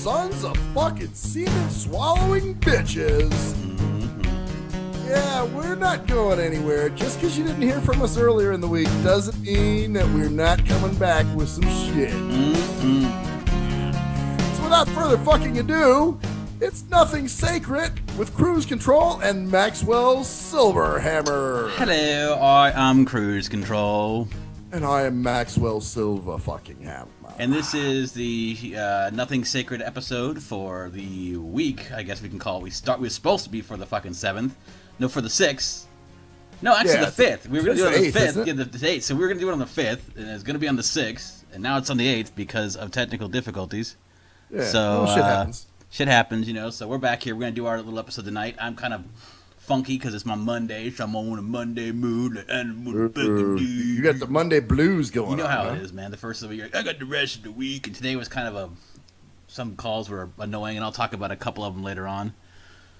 sons of fucking semen-swallowing bitches. Yeah, we're not going anywhere. Just because you didn't hear from us earlier in the week doesn't mean that we're not coming back with some shit. So without further fucking ado, it's Nothing Sacred with Cruise Control and Maxwell Silverhammer. Hello, I am Cruise Control. And I am Maxwell Silver fucking Hammer. And this is the Nothing Sacred episode for the week, I guess we can call it. We were supposed to be for the fucking 7th. No, for the 6th. No, actually the 5th. We were going to do it on the 5th. Yeah, the 8th. So we were going to do it on the 5th, and it's going to be on the 6th. And now it's on the 8th because of technical difficulties. Yeah, so, shit happens. Shit happens, you know. So we're back here. We're going to do our little episode tonight. I'm kind of funky because it's my Monday, so I'm on a Monday mood. You got the Monday blues going on. You know how it is, man. The first of the year, I got the rest of the week, and today was kind of some calls were annoying, and I'll talk about a couple of them later on.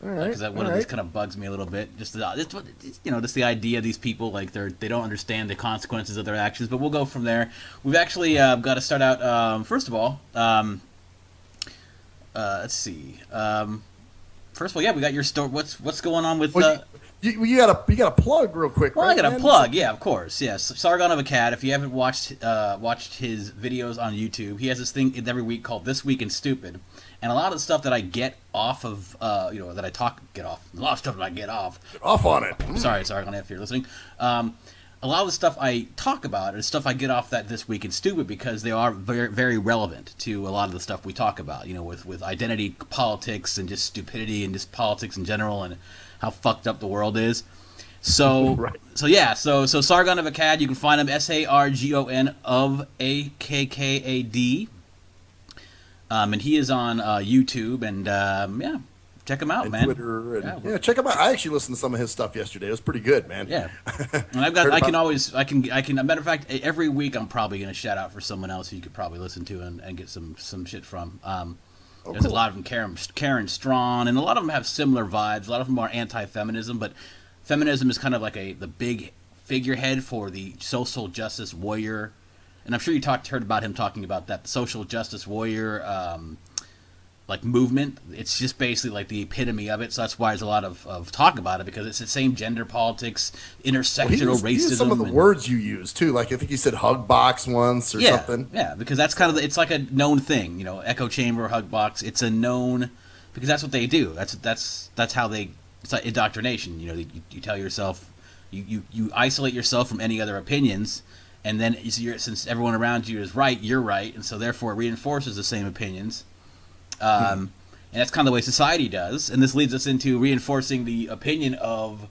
All right, because one of these kind of bugs me a little bit. Just the idea of these people, like they don't understand the consequences of their actions. But we'll go from there. We've actually got to start out. First of all, let's see. First of all, yeah, we got your story. What's going on with? You got a plug real quick. Well, right, I got a plug. Yeah, of course. Yes, Sargon of Akkad. If you haven't watched his videos on YouTube, he has this thing every week called This Week in Stupid, and a lot of the stuff that I get off of, that I get off. A lot of stuff that I get off. Get off on it. Sorry, Sargon, if you're listening. A lot of the stuff I talk about is stuff I get off that This Week in Stupid because they are very, very relevant to a lot of the stuff we talk about, with identity politics and just stupidity and just politics in general and how fucked up the world is. So, right. So Sargon of Akkad, you can find him, Sargon of Akkad. And he is on YouTube, and check him out, and man. Twitter, and check him out. I actually listened to some of his stuff yesterday. It was pretty good, man. Yeah, and I can. A matter of fact, every week I'm probably going to shout out for someone else who you could probably listen to and get some shit from. There's a lot of them, Karen Strawn, and a lot of them have similar vibes. A lot of them are anti-feminism, but feminism is kind of like the big figurehead for the social justice warrior. And I'm sure you heard about him talking about that, the social justice warrior movement. It's just basically like the epitome of it. So that's why there's a lot of talk about it, because it's the same gender politics, intersectional racism. He used some of the words you use too. Like I think he said hug box once or something. Yeah, because that's kind of it's like a known thing. Echo chamber, hug box. It's a known, because that's what they do. That's how they. It's like indoctrination. You tell yourself, you isolate yourself from any other opinions. And then since everyone around you is right, you're right, and so therefore it reinforces the same opinions. And that's kind of the way society does. And this leads us into reinforcing the opinion of,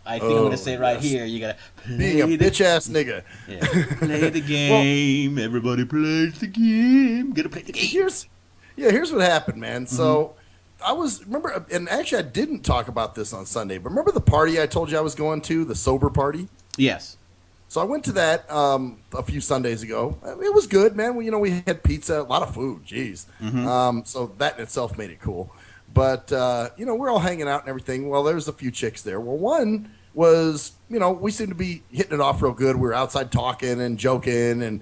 I think I'm going to say it right here, you got to being a bitch-ass nigga. Yeah, play the game. Everybody plays the game. Got to play the game. Here's what happened, man. So remember, and actually I didn't talk about this on Sunday, but remember the party I told you I was going to, the sober party? Yes. So I went to that a few Sundays ago. It was good, man. We had pizza, a lot of food. Jeez. So that in itself made it cool. But, we're all hanging out and everything. Well, there's a few chicks there. Well, one was, we seemed to be hitting it off real good. We were outside talking and joking. And,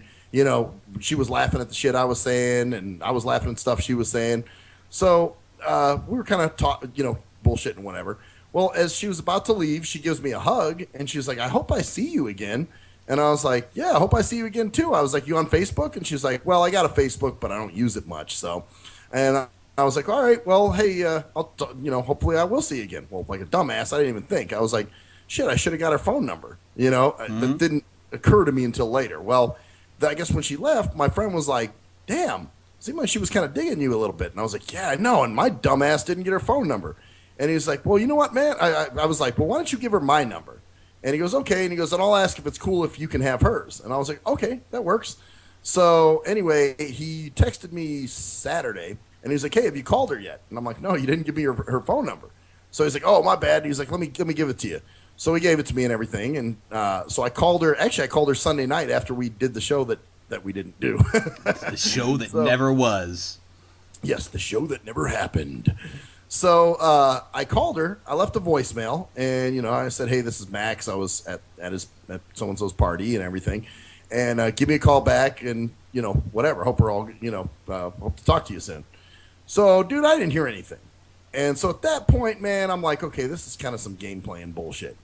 she was laughing at the shit I was saying. And I was laughing at stuff she was saying. So we were kind of bullshitting and whatever. Well, as she was about to leave, she gives me a hug, and she was like, I hope I see you again. And I was like, yeah, I hope I see you again, too. I was like, you on Facebook? And she was like, well, I got a Facebook, but I don't use it much. So, and I was like, all right, well, hey, hopefully I will see you again. Well, like a dumbass, I didn't even think. I was like, shit, I should have got her phone number. That didn't occur to me until later. Well, I guess when she left, my friend was like, damn, seemed like she was kind of digging you a little bit. And I was like, yeah, I know, and my dumbass didn't get her phone number. And he was like, well, you know what, man? I was like, well, why don't you give her my number? And he goes, okay. And he goes, and I'll ask if it's cool if you can have hers. And I was like, okay, that works. So anyway, he texted me Saturday, and he's like, hey, have you called her yet? And I'm like, no, you didn't give me her phone number. So he's like, oh, my bad. And he's like, let me give it to you. So he gave it to me and everything. And so I called her. Actually, I called her Sunday night after we did the show that we didn't do. The show that never was. Yes, the show that never happened. So I called her. I left a voicemail, and I said, "Hey, this is Max. I was at so and so's party and everything, and give me a call back, and whatever. Hope we're all hope to talk to you soon." So, dude, I didn't hear anything. And so at that point, man, I'm like, okay, this is kind of some game playing bullshit.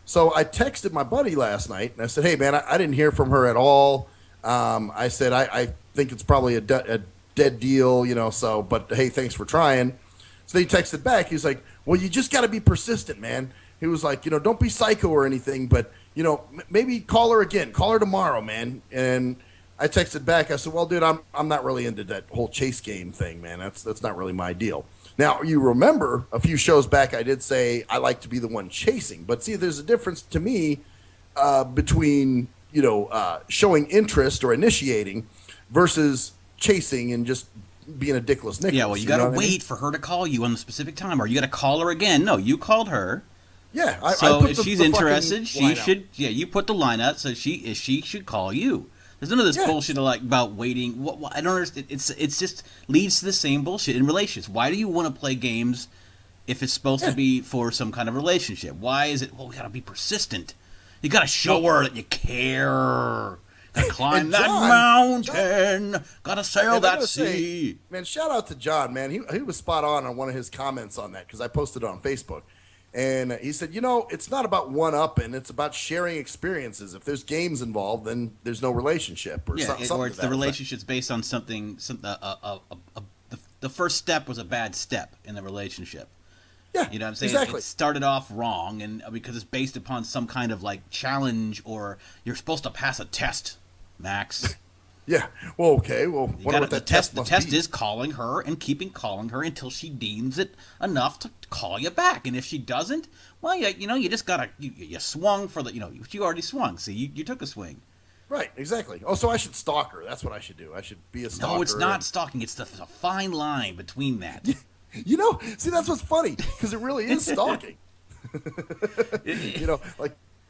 So I texted my buddy last night and I said, hey, man, I didn't hear from her at all. I said, I think it's probably a dead deal, so, but hey, thanks for trying. So he texted back. He's like, well, you just got to be persistent, man. He was like, don't be psycho or anything, but, maybe call her again. Call her tomorrow, man. And I texted back. I said, well, dude, I'm not really into that whole chase game thing, man. That's not really my deal. Now, you remember a few shows back I did say I like to be the one chasing. But see, there's a difference to me between, showing interest or initiating versus chasing and just being a dickless Nicholas. Yeah, well, you got to wait for her to call you on the specific time, or you got to call her again. No, you called her. Yeah. So if she's interested, she should. Yeah, you put the line out so she should call you. There's none of this bullshit about waiting. What, I don't understand. It's just leads to the same bullshit in relationships. Why do you want to play games if it's supposed to be for some kind of relationship? Why is it? Well, we got to be persistent. You got to show her that you care. Gotta climb that mountain. Gotta sail that sea. Man, shout out to John, man. He was spot on one of his comments on that because I posted it on Facebook. And he said, it's not about one-upping. It's about sharing experiences. If there's games involved, then there's no relationship. Or something or it's the relationship's based on something. The first step was a bad step in the relationship. Yeah, you know what I'm saying? Exactly. It started off wrong, and because it's based upon some kind of challenge, or you're supposed to pass a test, Max. Yeah. Well, okay. Well, what that test The test is calling her and keeping calling her until she deems it enough to call you back. And if she doesn't, well, you just gotta you swung for you already swung. See, you took a swing. Right. Exactly. Oh, so I should stalk her. That's what I should do. I should be a stalker. No, it's not stalking. It's a fine line between that. See, that's what's funny because it really is stalking.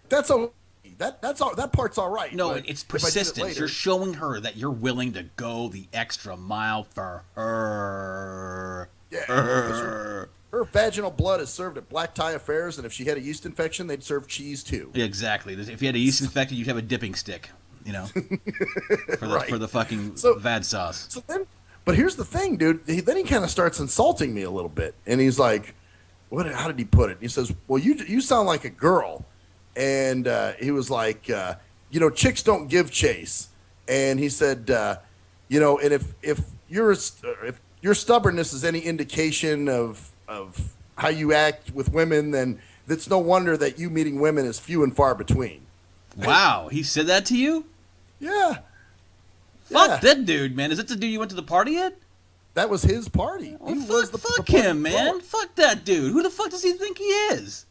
That's all. That's all. That part's all right. No, it's persistence. You're showing her that you're willing to go the extra mile for her. Yeah. Her vaginal blood is served at black tie affairs, and if she had a yeast infection, they'd serve cheese too. Exactly. If you had a yeast infection, you'd have a dipping stick. For the fucking vad sauce. But here's the thing, dude. Then he kind of starts insulting me a little bit, and he's like, "What? How did he put it?" He says, "Well, you sound like a girl." And he was like, chicks don't give chase. And he said, and if your stubbornness is any indication of how you act with women, then it's no wonder that you meeting women is few and far between. Wow, he said that to you? Yeah. Fuck that dude, man. Is that the dude you went to the party at? That was his party. Fuck him, man. Fuck that dude. Who the fuck does he think he is?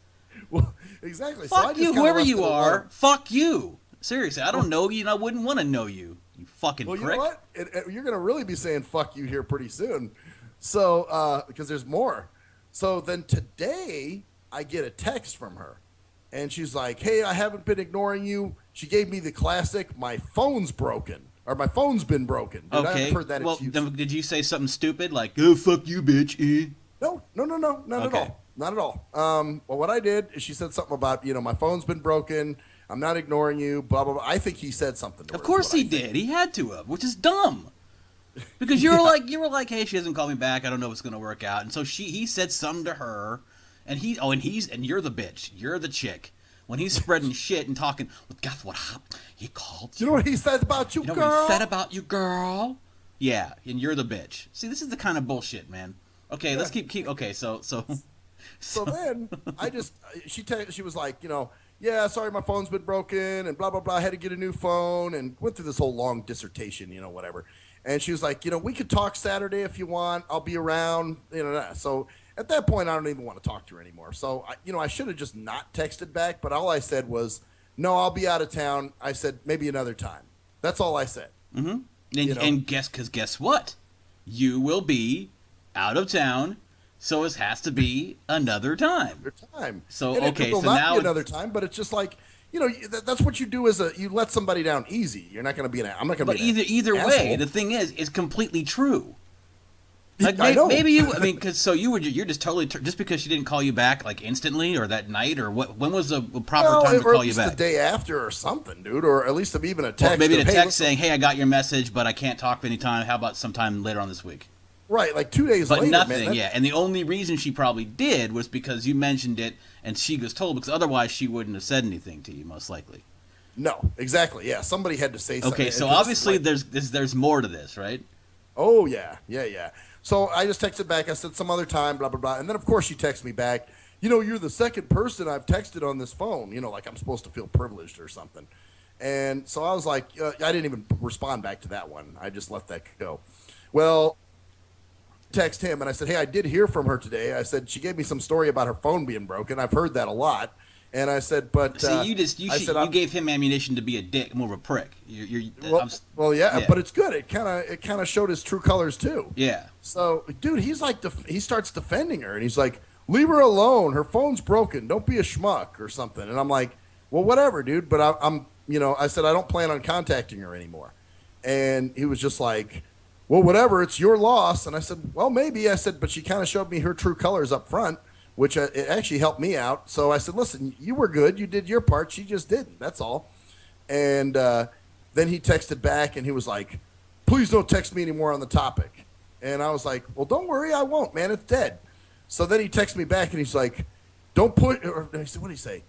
Well, exactly. Fuck you, whoever you are. Fuck you. Seriously, I don't know you, and I wouldn't want to know you. You fucking prick. Well, you know what? You're going to really be saying fuck you here pretty soon. So, because there's more. So then today, I get a text from her. And she's like, hey, I haven't been ignoring you. She gave me the classic, my phone's broken. Or my phone's been broken. Dude, okay. I've heard that excuse. Then did you say something stupid like, oh, fuck you, bitch, eh? No, not at all. Not at all. Well, what I did is she said something about, my phone's been broken. I'm not ignoring you, blah, blah, blah. I think he said something to her. Of course he did. He had to have, which is dumb. Because you were like, hey, she hasn't called me back. I don't know if it's going to work out. And so he said something to her, and you're the bitch. You're the chick. When he's spreading shit and talking, well, guess what happened? He called you. You know what he said about you, girl? What he said about you, girl? Yeah, and you're the bitch. See, this is the kind of bullshit, man. Okay, let's keep. Okay, so then she was like, yeah, sorry, my phone's been broken and blah blah blah. I had to get a new phone and went through this whole long dissertation, whatever. And she was like, we could talk Saturday if you want. I'll be around, So at that point, I don't even want to talk to her anymore. So I should have just not texted back. But all I said was, no, I'll be out of town. I said maybe another time. That's all I said. Mm-hmm. And guess what? You will be out of town, so it has to be another time. So it will not be another time, but it's just like that's what you do you let somebody down easy. You're not going to be I'm not going to be. But either way, the thing is, it's completely true. Like I know. Maybe you're just totally just because she didn't call you back like instantly or that night or what? When was the proper time to call you back? The day after or something, dude, or at least even a text. Well, maybe a text saying, "Hey, I got your message, but I can't talk anytime. How about sometime later on this week?" Right, like 2 days But later, nothing, man. yeah. And the only reason she probably did was because you mentioned it and she was told, because otherwise she wouldn't have said anything to you, most likely. No, exactly. Yeah, somebody had to say something. Okay, so 'Cause obviously like, there's more to this, right? oh yeah. So I just texted back. I said some other time, blah blah blah, and then of course she texted me back. You're the second person I've texted on this phone. Like I'm supposed to feel privileged or something. And so I was like, I didn't even respond back to that one. I just let that go. Well, text him and I said, hey, I did hear from her today. I said she gave me some story about her phone being broken. I've heard that a lot. And I said, but see, you gave him ammunition to be a dick, more of a prick. Yeah, but it's good. It kind of showed his true colors too. Yeah. So, dude, he's like, he starts defending her, and he's like, leave her alone. Her phone's broken. Don't be a schmuck or something. And I'm like, well, whatever, dude. But I said I don't plan on contacting her anymore. And he was just like, well, whatever. It's your loss. And I said, well, maybe. I said, but she kind of showed me her true colors up front, which it actually helped me out. So I said, listen, you were good. You did your part. She just didn't. That's all. And then he texted back, and he was like, please don't text me anymore on the topic. And I was like, well, don't worry. I won't, man. It's dead. So then he texted me back, and he's like, don't put – or he said, what did he say?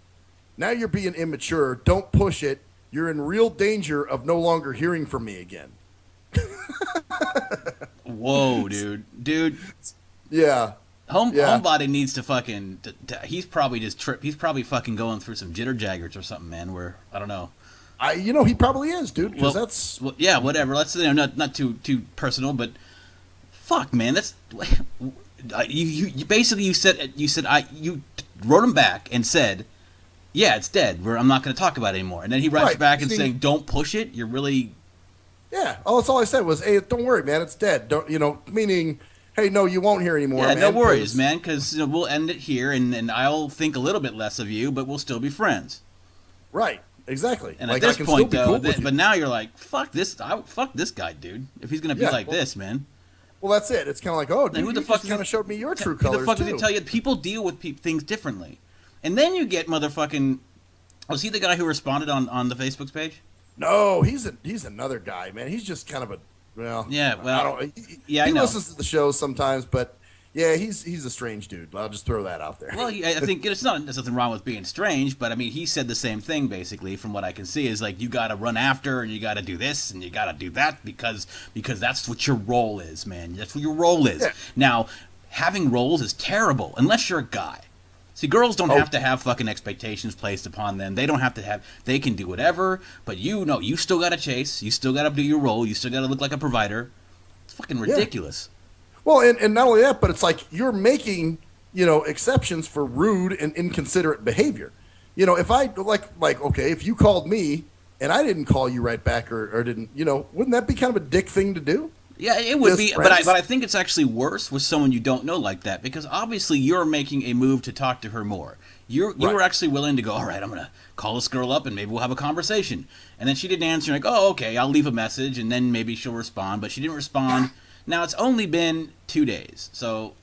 Now you're being immature. Don't push it. You're in real danger of no longer hearing from me again. Whoa, dude. Yeah. Homebody needs to fucking. He's probably just He's probably fucking going through some jitter jaggers or something, man. Where I don't know. He probably is, dude. Because yeah, whatever. Let's not too personal, but fuck, man. That's you basically you said you wrote him back and said, yeah, it's dead. I'm not going to talk about it anymore. And then he writes back and saying, don't push it. You're really. Yeah. Oh, that's all I said was, hey, don't worry, man. It's dead. Don't meaning. Hey, no, you won't hear anymore. Yeah, man, no worries, man, because we'll end it here, and I'll think a little bit less of you, but we'll still be friends. Right, exactly. And at this point, though, but now you're like, fuck this guy, dude. If he's gonna be this, man. Well, that's it. It's kind of like, oh, dude, who the you fuck just kind of showed me your true colors too. Who the fuck too. did it tell you? People deal with things differently, and then you get motherfucking. Was he the guy who responded on the Facebook page? No, he's another guy, man. He's just kind of a. Well, yeah, well, I know. listens to the show sometimes, but yeah, he's a strange dude. I'll just throw that out there. Well, I think there's nothing wrong with being strange, but I mean, he said the same thing basically. From what I can see, is like you got to run after, and you got to do this, and you got to do that because that's what your role is, man. That's what your role is. Yeah. Now, having roles is terrible unless you're a guy. See, girls don't have to have fucking expectations placed upon them. They don't have to have. They can do whatever, but you still got to chase. You still got to do your role. You still got to look like a provider. It's fucking ridiculous. Yeah. Well, and not only that, but it's like you're making exceptions for rude and inconsiderate behavior. If I like okay, if you called me and I didn't call you right back or didn't, wouldn't that be kind of a dick thing to do? Yeah, it would be, but I think it's actually worse with someone you don't know like that, because obviously you're making a move to talk to her more. You were actually willing to go, all right, I'm going to call this girl up and maybe we'll have a conversation. And then she didn't answer, like, oh, okay, I'll leave a message and then maybe she'll respond, but she didn't respond. Now, it's only been 2 days, so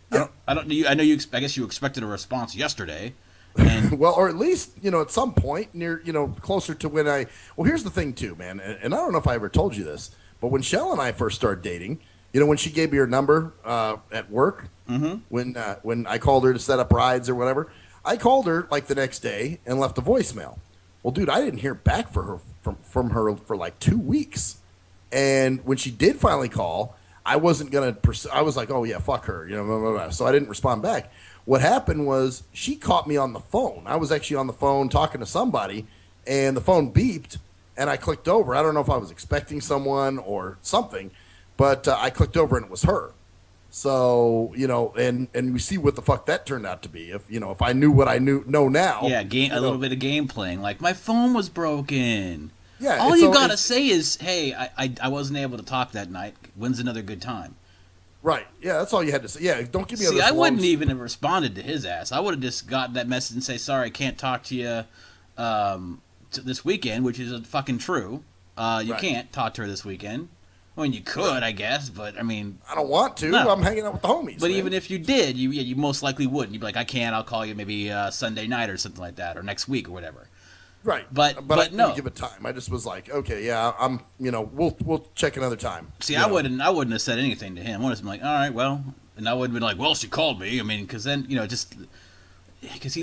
I guess you expected a response yesterday. And well, or at least, at some point near, closer to when well, here's the thing too, man, and I don't know if I ever told you this. But when Shell and I first started dating, when she gave me her number at work, when I called her to set up rides or whatever, I called her like the next day and left a voicemail. Well, dude, I didn't hear back from her for like 2 weeks. And when she did finally call, I wasn't going to I was like, oh, yeah, fuck her. Blah, blah, blah. So I didn't respond back. What happened was she caught me on the phone. I was actually on the phone talking to somebody, and the phone beeped. And I clicked over. I don't know if I was expecting someone or something, but I clicked over and it was her. So, and we see what the fuck that turned out to be. If I knew what I know now. Yeah, a little bit of game playing. Like, my phone was broken. Yeah. All you got to say is, hey, I wasn't able to talk that night. When's another good time? Right. Yeah, that's all you had to say. Yeah, don't give me See, I wouldn't even have responded to his ass. I would have just gotten that message and say, sorry, I can't talk to you. This weekend, which is fucking true. You can't talk to her this weekend. I mean, you could, I guess, but I mean, I don't want to. No. I'm hanging out with the homies. But even if you did, you most likely wouldn't. You'd be like, I can't. I'll call you maybe Sunday night or something like that, or next week or whatever. Right. But I didn't no. give it time. I just was like, okay, yeah, I'm, we'll check another time. See, I wouldn't have said anything to him. I would have been like, all right, well, and I would have been like, well, she called me. I mean, because then, just because see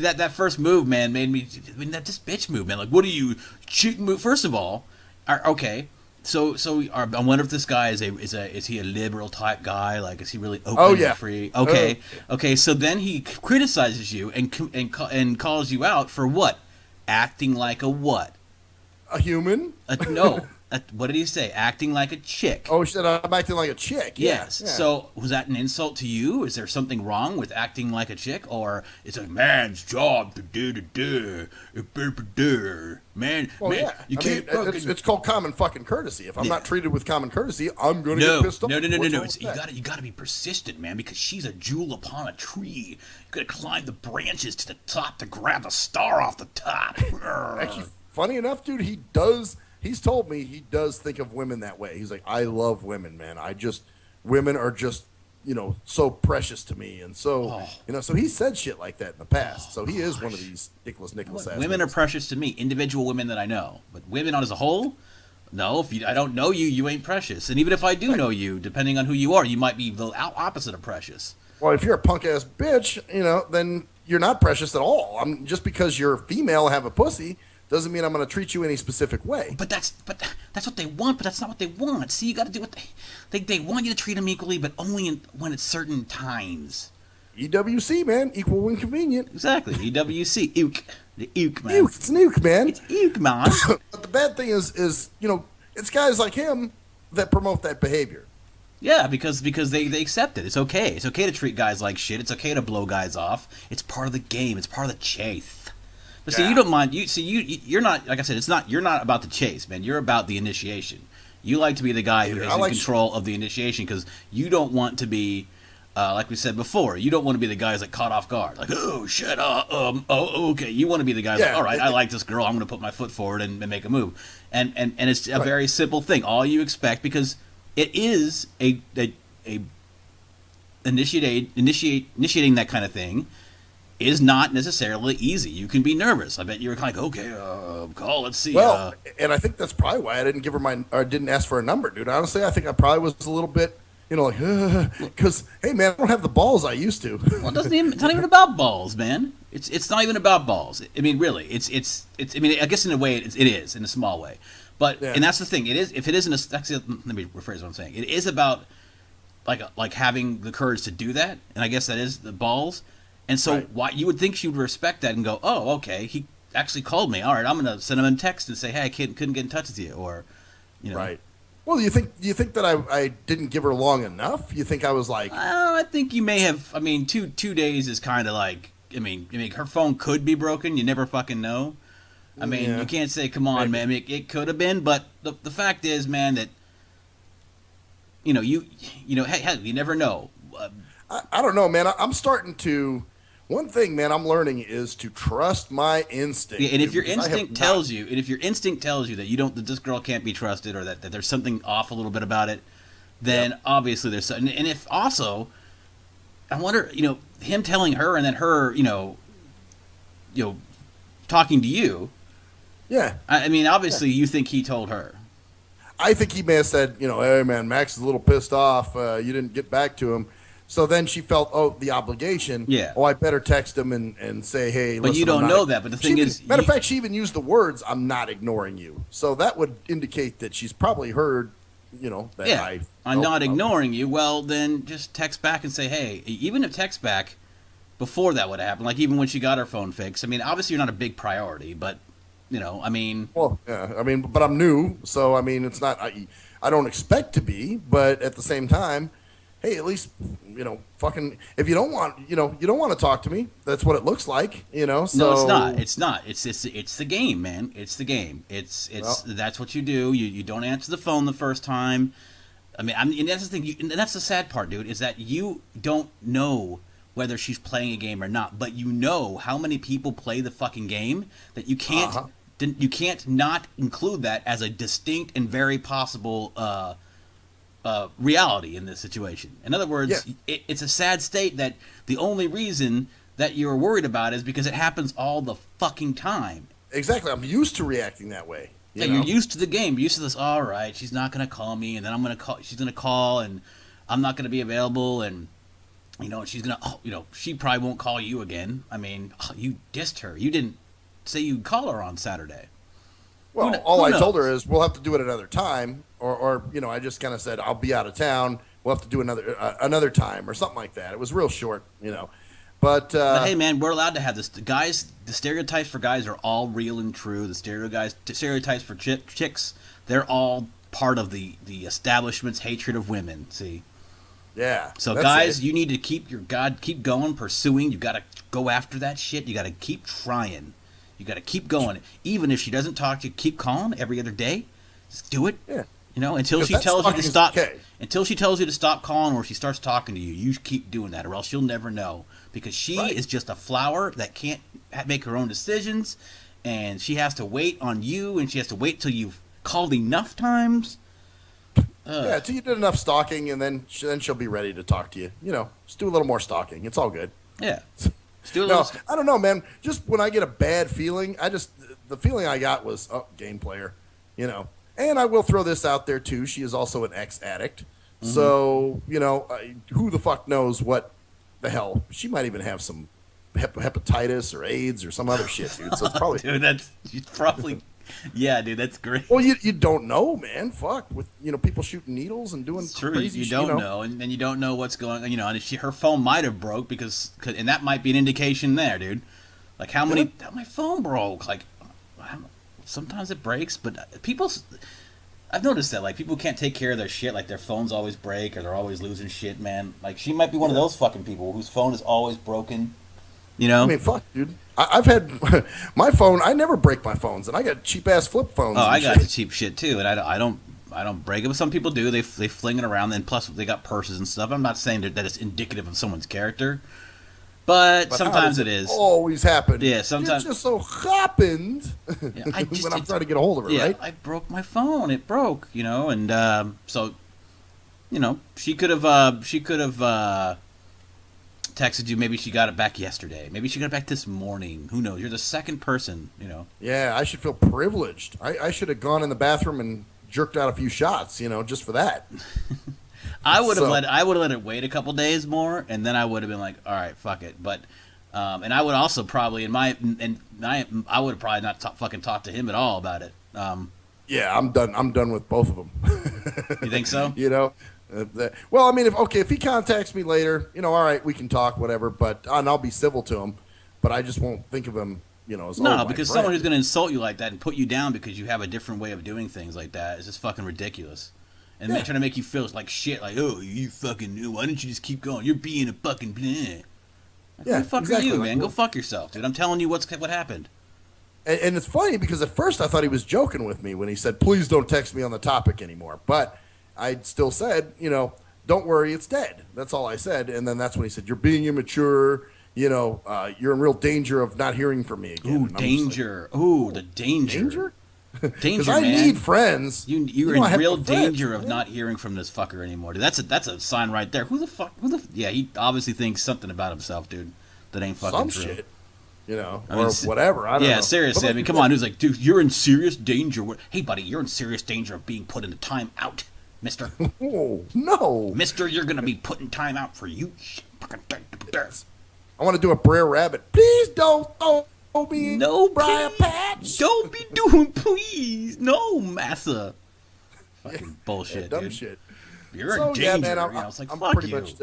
that first move, man, made me. I mean, that just bitch move, man. Like, what are you shooting move? First of all, okay. So I wonder if this guy is he a liberal type guy? Like, is he really open and free? Okay, okay. So then he criticizes you and calls you out for what? Acting like a what? A human? No. What did he say? Acting like a chick. Oh, she said I'm acting like a chick. Yes. Yeah. So was that an insult to you? Is there something wrong with acting like a chick, or it's a man's job to do? Man, Well, man, yeah. you can't. It's called common fucking courtesy. If I'm not treated with common courtesy, I'm gonna get pissed off. No. What's You gotta be persistent, man, because she's a jewel upon a tree. You gotta climb the branches to the top to grab the star off the top. Actually, funny enough, dude, he's told me he does think of women that way. He's like, I love women, man. Women are just, so precious to me. And so, so he said shit like that in the past. So he is one of these Nicholas ass. Women are precious to me, individual women that I know. But women as a whole, no, I don't know you, you ain't precious. And even if I do know you, depending on who you are, you might be the opposite of precious. Well, if you're a punk ass bitch, then you're not precious at all. Just because you're female and have a pussy doesn't mean I'm going to treat you any specific way. But that's what they want. But that's not what they want. See, you got to do what they want you to treat them equally, but only when it's certain times. EWC, man, equal when convenient. Exactly, EWC, euk, the euk, man. Euk, it's an euk, man. It's euk, man. But the bad thing is it's guys like him that promote that behavior. Yeah, because they accept it. It's okay. It's okay to treat guys like shit. It's okay to blow guys off. It's part of the game. It's part of the chase. But see, you don't mind. You're not, like I said. You're not about the chase, man. You're about the initiation. You like to be the guy who is in control of the initiation because you don't want to be, like we said before. You don't want to be the guys that caught off guard. Like, oh shit, okay. You want to be the guys like, all right, I like this girl. I'm going to put my foot forward and make a move. And it's a very simple thing. All you expect, because it is initiating that kind of thing is not necessarily easy. You can be nervous. I bet you were kind of like, okay, call, let's see. Well, and I think that's probably why I didn't give her or didn't ask for a number, dude. Honestly, I think I probably was a little bit, like, because, hey, man, I don't have the balls I used to. Well, it's not even about balls, man. It's not even about balls. I mean, really, it's. I mean, I guess in a way it is in a small way, but and that's the thing. It is if it isn't. Actually, let me rephrase what I'm saying. It is about like having the courage to do that, and I guess that is the balls. And so why you would think she would respect that and go, oh, okay, he actually called me. All right, I'm going to send him a text and say, hey, I couldn't get in touch with you, or, Right. Well, do you think that I didn't give her long enough? You think I was like? I think you may have. I mean, 2 days is kind of like. I mean, her phone could be broken. You never fucking know. I mean, you can't say, come on, man. It could have been, but the fact is, man, that hey, you never know. I don't know, man. I'm starting to. One thing, man, I'm learning is to trust my instinct. Yeah, and if your instinct tells you, that this girl can't be trusted, or that there's something off a little bit about it, then obviously there's something. And if also, I wonder, him telling her and then her, talking to you. Yeah. I mean, obviously you think he told her. I think he may have said, hey, man, Max is a little pissed off. You didn't get back to him. So then she felt, the obligation. Yeah. Oh, I better text him and say, hey, listen. But you don't know that. But the thing is. Matter of fact, she even used the words, I'm not ignoring you. So that would indicate that she's probably heard, that I'm not ignoring you. Well, then just text back and say, hey, even if text back before that would happen, like even when she got her phone fixed. I mean, obviously you're not a big priority, but, I mean. Well, yeah, I mean, but I'm new. So, I mean, it's not, I don't expect to be, but at the same time. Hey, at least, fucking, if you don't want, you don't want to talk to me. That's what it looks like, so. No, it's not. It's the game, man. It's the game. That's what you do. You don't answer the phone the first time. I mean, and that's the thing, and that's the sad part, dude, is that you don't know whether she's playing a game or not, but you know how many people play the fucking game that you can't, you can't not include that as a distinct and very possible, reality in this situation. In other words, it's a sad state that the only reason that you're worried about is because it happens all the fucking time. exactly. I'm used to reacting that way. Yeah, You you're know. used to the game. You're used to this. All right, she's not gonna call me, and then I'm gonna call. She's gonna call, and I'm not gonna be available, and she's gonna. Oh, she probably won't call you again. I mean, you dissed her. You didn't say you'd call her on Saturday. Well, all I told knows? her is we'll have to do it another time, or I just kind of said I'll be out of town. We'll have to do another time or something like that. It was real short. But But hey, man, we're allowed to have this. The stereotypes for guys are all real and true. The stereotypes for chicks, they're all part of the establishment's hatred of women. See, yeah. so that's guys, it. you need to keep going, pursuing. You got to go after that shit. You got to keep trying. You got to keep going, even if she doesn't talk to you. Keep calling every other day. Just do it. Yeah. Until 'Cause she that tells you to stalking is stop. okay. Until she tells you to stop calling, or she starts talking to you, you keep doing that, or else you'll never know. Because she Right. is just a flower that can't make her own decisions, and she has to wait on you, and she has to wait till you've called enough times. Yeah, till you did enough stalking, and then she'll be ready to talk to you. Just do a little more stalking. It's all good. Yeah. Just do a No, little. I don't know, man. Just when I get a bad feeling, the feeling I got was, game player. And I will throw this out there too. She is also an ex-addict, so who the fuck knows what the hell? She might even have some hepatitis or AIDS or some other shit, dude. So it's probably Dude, that's probably. Yeah, dude, that's great. well, you don't know, man. Fuck with people shooting needles and doing It's true. crazy You shit. don't know, and you don't know what's going on. And her phone might have broke and that might be an indication there, dude. Like how many? My phone broke. Like sometimes it breaks, but I've noticed that like people can't take care of their shit. Like their phones always break or they're always losing shit, man. Like she might be one of those fucking people whose phone is always broken. I mean, fuck, dude. I've had my phone. I never break my phones, and I got cheap ass flip phones. Oh, and I got shit. the cheap shit too, and I don't break it. But some people do. They fling it around, and plus they got purses and stuff. I'm not saying that it's indicative of someone's character, but How sometimes does it is. Always happen. Yeah, sometimes- It just so happened Yeah, when I'm trying to get a hold of her, Yeah, right? I broke my phone. It broke, and so, she could have texted you. Maybe she got it back yesterday. Maybe she got it back this morning. Who knows? You're the second person. Yeah, I should feel privileged. I should have gone in the bathroom and jerked out a few shots, just for that. I would have So- let it wait a couple days more, and then I would have been like, all right, fuck it. But and I would also probably I would have probably not fucking talked to him at all about it. Yeah, I'm done. I'm done with both of them. You think so? Well, I mean, if he contacts me later, all right, we can talk, whatever. But and I'll be civil to him, but I just won't think of him, as No, my because friend. someone who's going to insult you like that and put you down because you have a different way of doing things like that is just fucking ridiculous. And Yeah. they're trying to make you feel like shit, like, oh, you fucking, why don't you just keep going? You're being a fucking bleh. Like, Yeah, who the fuck exactly. are you, Like, man? Go well- fuck yourself, dude. I'm telling you what happened. And it's funny because at first I thought he was joking with me when he said, "Please don't text me on the topic anymore." But I still said, "Don't worry, it's dead." That's all I said. And then that's when he said, "You're being immature. You're in real danger of not hearing from me again." Ooh, And I'm just like, danger. Ooh, the danger. danger? Danger, Because I man. need friends. You're I in have real no friends, danger of man. not hearing from this fucker anymore. Dude, that's a sign right there. Yeah, he obviously thinks something about himself, dude. That ain't fucking Some true. shit. I mean, Or whatever. I don't know. Yeah, seriously. But I mean, like come you on. said- Who's like, dude, you're in serious danger. Hey, buddy, you're in serious danger of being put into time out, mister. Oh, no. Mister, you're going to be put in time out for you. I want to do a Brer Rabbit. Please don't throw me No, Briar please. Patch. Don't be doing, please. No, massa. Fucking bullshit, Dumb dude. shit. You're So, in danger. yeah, man, It's like, I'm fuck pretty you. much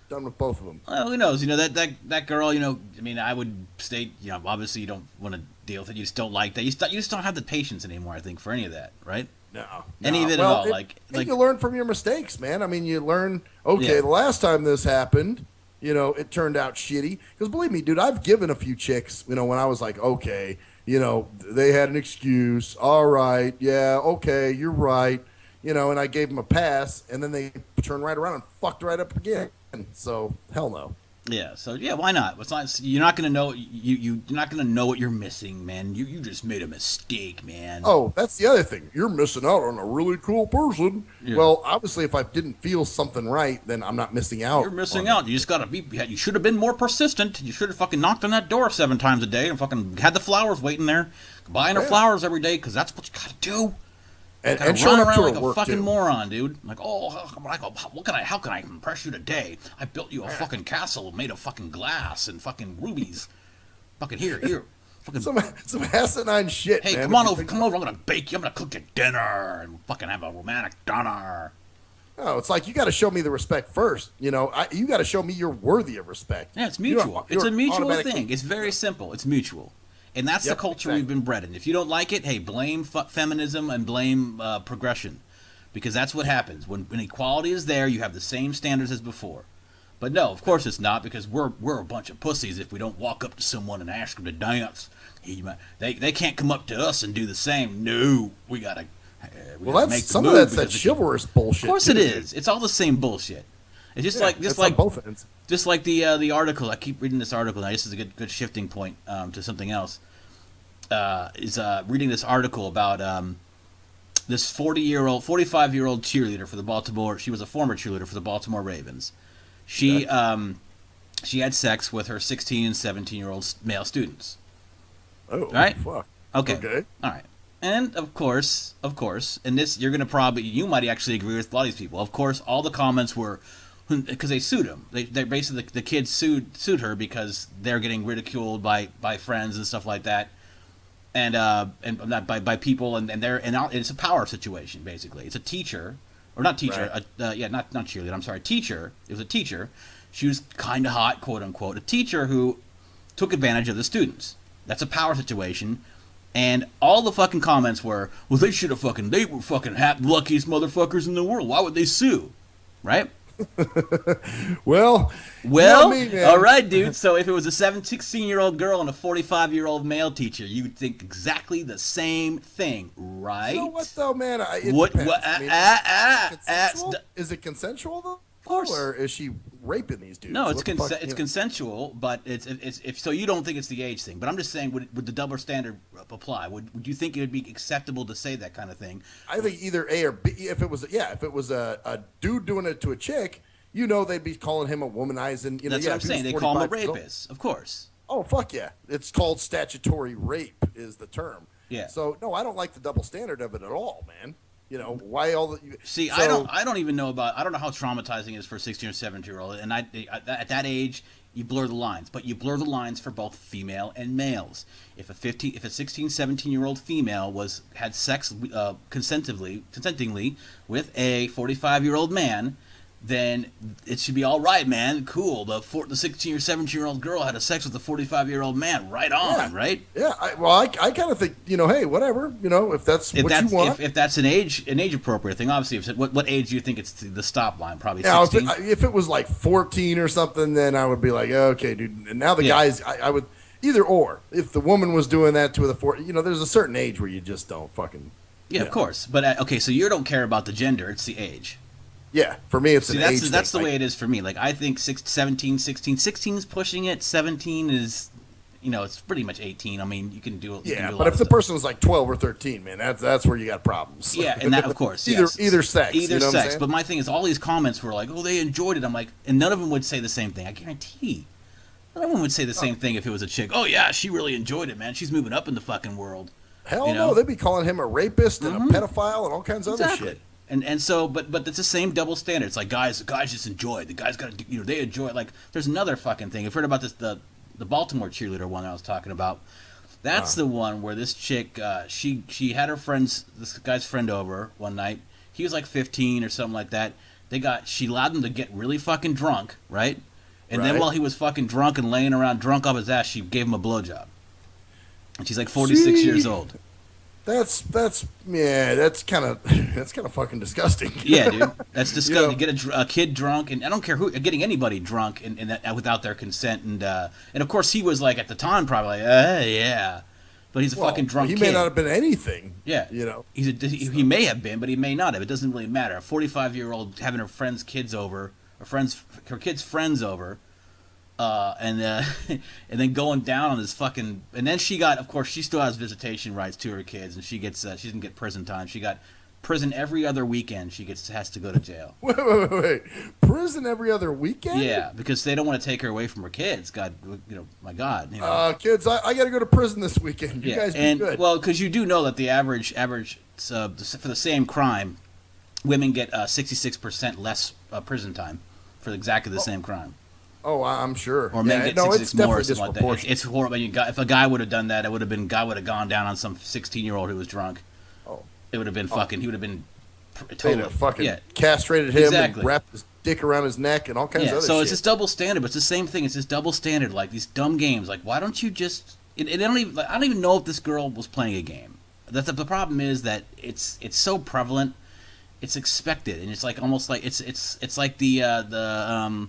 done with both of them. Well, who knows? That girl. I mean, I would state. Obviously, you don't want to deal with it. You just don't like that. You just don't have the patience anymore. I think for any of that, right? No. Any of it at Well, all, I like- think you learn from your mistakes, man. I mean, you learn, okay, Yeah. the last time this happened, it turned out shitty. Because believe me, dude, I've given a few chicks, when I was like, okay, they had an excuse. All right, yeah, okay, you're right. And I gave them a pass, and then they turned right around and fucked right up again. So, hell no. Yeah, so yeah, why not? It's not you're not gonna know you're not gonna know what you're missing, man. You just made a mistake, man. Oh, that's the other thing. You're missing out on a really cool person. Yeah. Well, obviously, if I didn't feel something right, then I'm not missing out. You're missing out. You just gotta be. You should have been more persistent. You should have fucking knocked on that door 7 times a day and fucking had the flowers waiting there, buying her flowers every day because that's what you gotta do. And Run showing up to around her like a work fucking too. moron, dude. Like, oh, how can I impress you today? I built you a fucking castle made of fucking glass and fucking rubies. Fucking here, fucking. Some asinine shit. Hey, man, come on over, come over. I'm gonna bake you. I'm gonna cook you dinner and fucking have a romantic dinner. No, it's like you got to show me the respect first. You know, you got to show me you're worthy of respect. Yeah, it's mutual. It's a mutual automatically- thing. It's very simple. It's mutual. And that's the Yep, culture exactly. we've been bred in. If you don't like it, hey, blame feminism and blame progression. Because that's what happens. When equality is there, you have the same standards as before. But no, of course it's not, because we're a bunch of pussies if we don't walk up to someone and ask them to dance. They can't come up to us and do the same. No, we gotta. Well, make that's the some of move that's that because chivalrous bullshit. Of course too, it dude. is. It's all the same bullshit. It's just Yeah, it's on both ends. just like the article. I keep reading this article. Now this is a good shifting point to something else. Reading this article about this 45-year-old cheerleader for the Baltimore. She was a former cheerleader for the Baltimore Ravens. She had sex with her 16 and 17-year-old male students. Oh, Right? fuck. Okay. All right. And of course, and this you might actually agree with a lot of these people. Of course, all the comments were because they sued him. They basically the kids sued her because they're getting ridiculed by friends and stuff like that, and not by people and it's a power situation basically. It's a teacher or not teacher, Right. not cheerleader. I'm sorry, teacher. It was a teacher. She was kind of hot, quote unquote. A teacher who took advantage of the students. That's a power situation. And all the fucking comments were, well, they were fucking luckiest motherfuckers in the world. Why would they sue? Right? Well, Well, you know me, man. all right, dude. So if it was a 16-year-old girl and a 45-year-old male teacher, you would think exactly the same thing, right? You know what though, man? It What- depends. what- I mean, consensual? Is it consensual though? Of course. Or is she raping these dudes? No, it's What the fuck, it's you know? consensual, but it's if so you don't think it's the age thing. But I'm just saying, would the double standard apply? Would you think it would be acceptable to say that kind of thing? I think either A or B. If it was a dude doing it to a chick, you know they'd be calling him a womanizing. You know, That's yeah, what I'm if he saying. was They call him a 45 years old- rapist, of course. Oh fuck yeah! It's called statutory rape is the term. Yeah. So no, I don't like the double standard of it at all, man. You know why all the See, so, I don't even know about. I don't know how traumatizing it is for a 16 or 17-year-old. And at that age, you blur the lines, but you blur the lines for both female and males. If a 16, 17-year-old female had sex consentingly with a 45-year-old man, then it should be all right, man. Cool. The 16 or 17-year-old girl had a sex with a 45-year-old man. Right on, Yeah. right? Yeah, I kind of think hey, whatever, if that's what you want. If that's an age appropriate thing, obviously. What age do you think it's the stop line? Probably Now, 16. if it was like 14 or something, then I would be like, okay, dude. And now the guys, I would either or. If the woman was doing that to the there's a certain age where you just don't fucking. Yeah, of course. But okay, so you don't care about the gender; it's the age. Yeah, for me, it's See, an that's age. that's the thing. way it is for me. Like I think 16 is pushing it. 17 is, it's pretty much 18. I mean, you can do it. Yeah, but if the person was like 12 or 13, man, that's where you got problems. Yeah, and that of course. either yes. either sex. Either you know what I'm sex. saying? But my thing is, all these comments were like, "Oh, they enjoyed it." I'm like, and none of them would say the same thing. I guarantee. None of them would say the same thing if it was a chick. Oh yeah, she really enjoyed it, man. She's moving up in the fucking world. Hell you know? no, they'd be calling him a rapist and a pedophile and all kinds of other shit. And so, but it's the same double standard. It's like guys just enjoy it. The guys got to, they enjoy it. Like there's another fucking thing. I've heard about this, the Baltimore cheerleader one I was talking about. That's the one where this chick, she had this guy's friend over one night. He was like 15 or something like that. She allowed him to get really fucking drunk, right? And then Right. while he was fucking drunk and laying around drunk off his ass, she gave him a blowjob. And she's like 46 years old. That's kind of fucking disgusting. Yeah, dude, that's disgusting. You know, Get a kid drunk, and I don't care who, getting anybody drunk and that without their consent, and of course he was like at the time probably like, yeah, but he's a fucking drunk He kid. may not have been anything. Yeah, he may have been, but he may not have. It doesn't really matter. A 45-year-old having her kids' friends over, and and then going down on this fucking, and then she got, of course, she still has visitation rights to her kids, and she doesn't get prison time. She got prison every other weekend. Has to go to jail. Wait. Prison every other weekend? Yeah, because they don't want to take her away from her kids. God, my God. You know. Kids, I got to go to prison this weekend. You guys be good. Well, because you do know that the average for the same crime, women get 66% less prison time for exactly the same crime. Oh, I'm sure. Or men get 66 more, or something like that. It's horrible. If a guy would have done that, guy would have gone down on some 16-year-old who was drunk. Oh, it would have been fucking. He would have been totally fucking castrated him and wrapped his dick around his neck and all kinds of other shit. So it's this double standard, but it's the same thing. It's this double standard, like these dumb games. Like, why don't you just? I don't even know if this girl was playing a game. The problem is that it's so prevalent. It's expected, and it's like almost like it's like the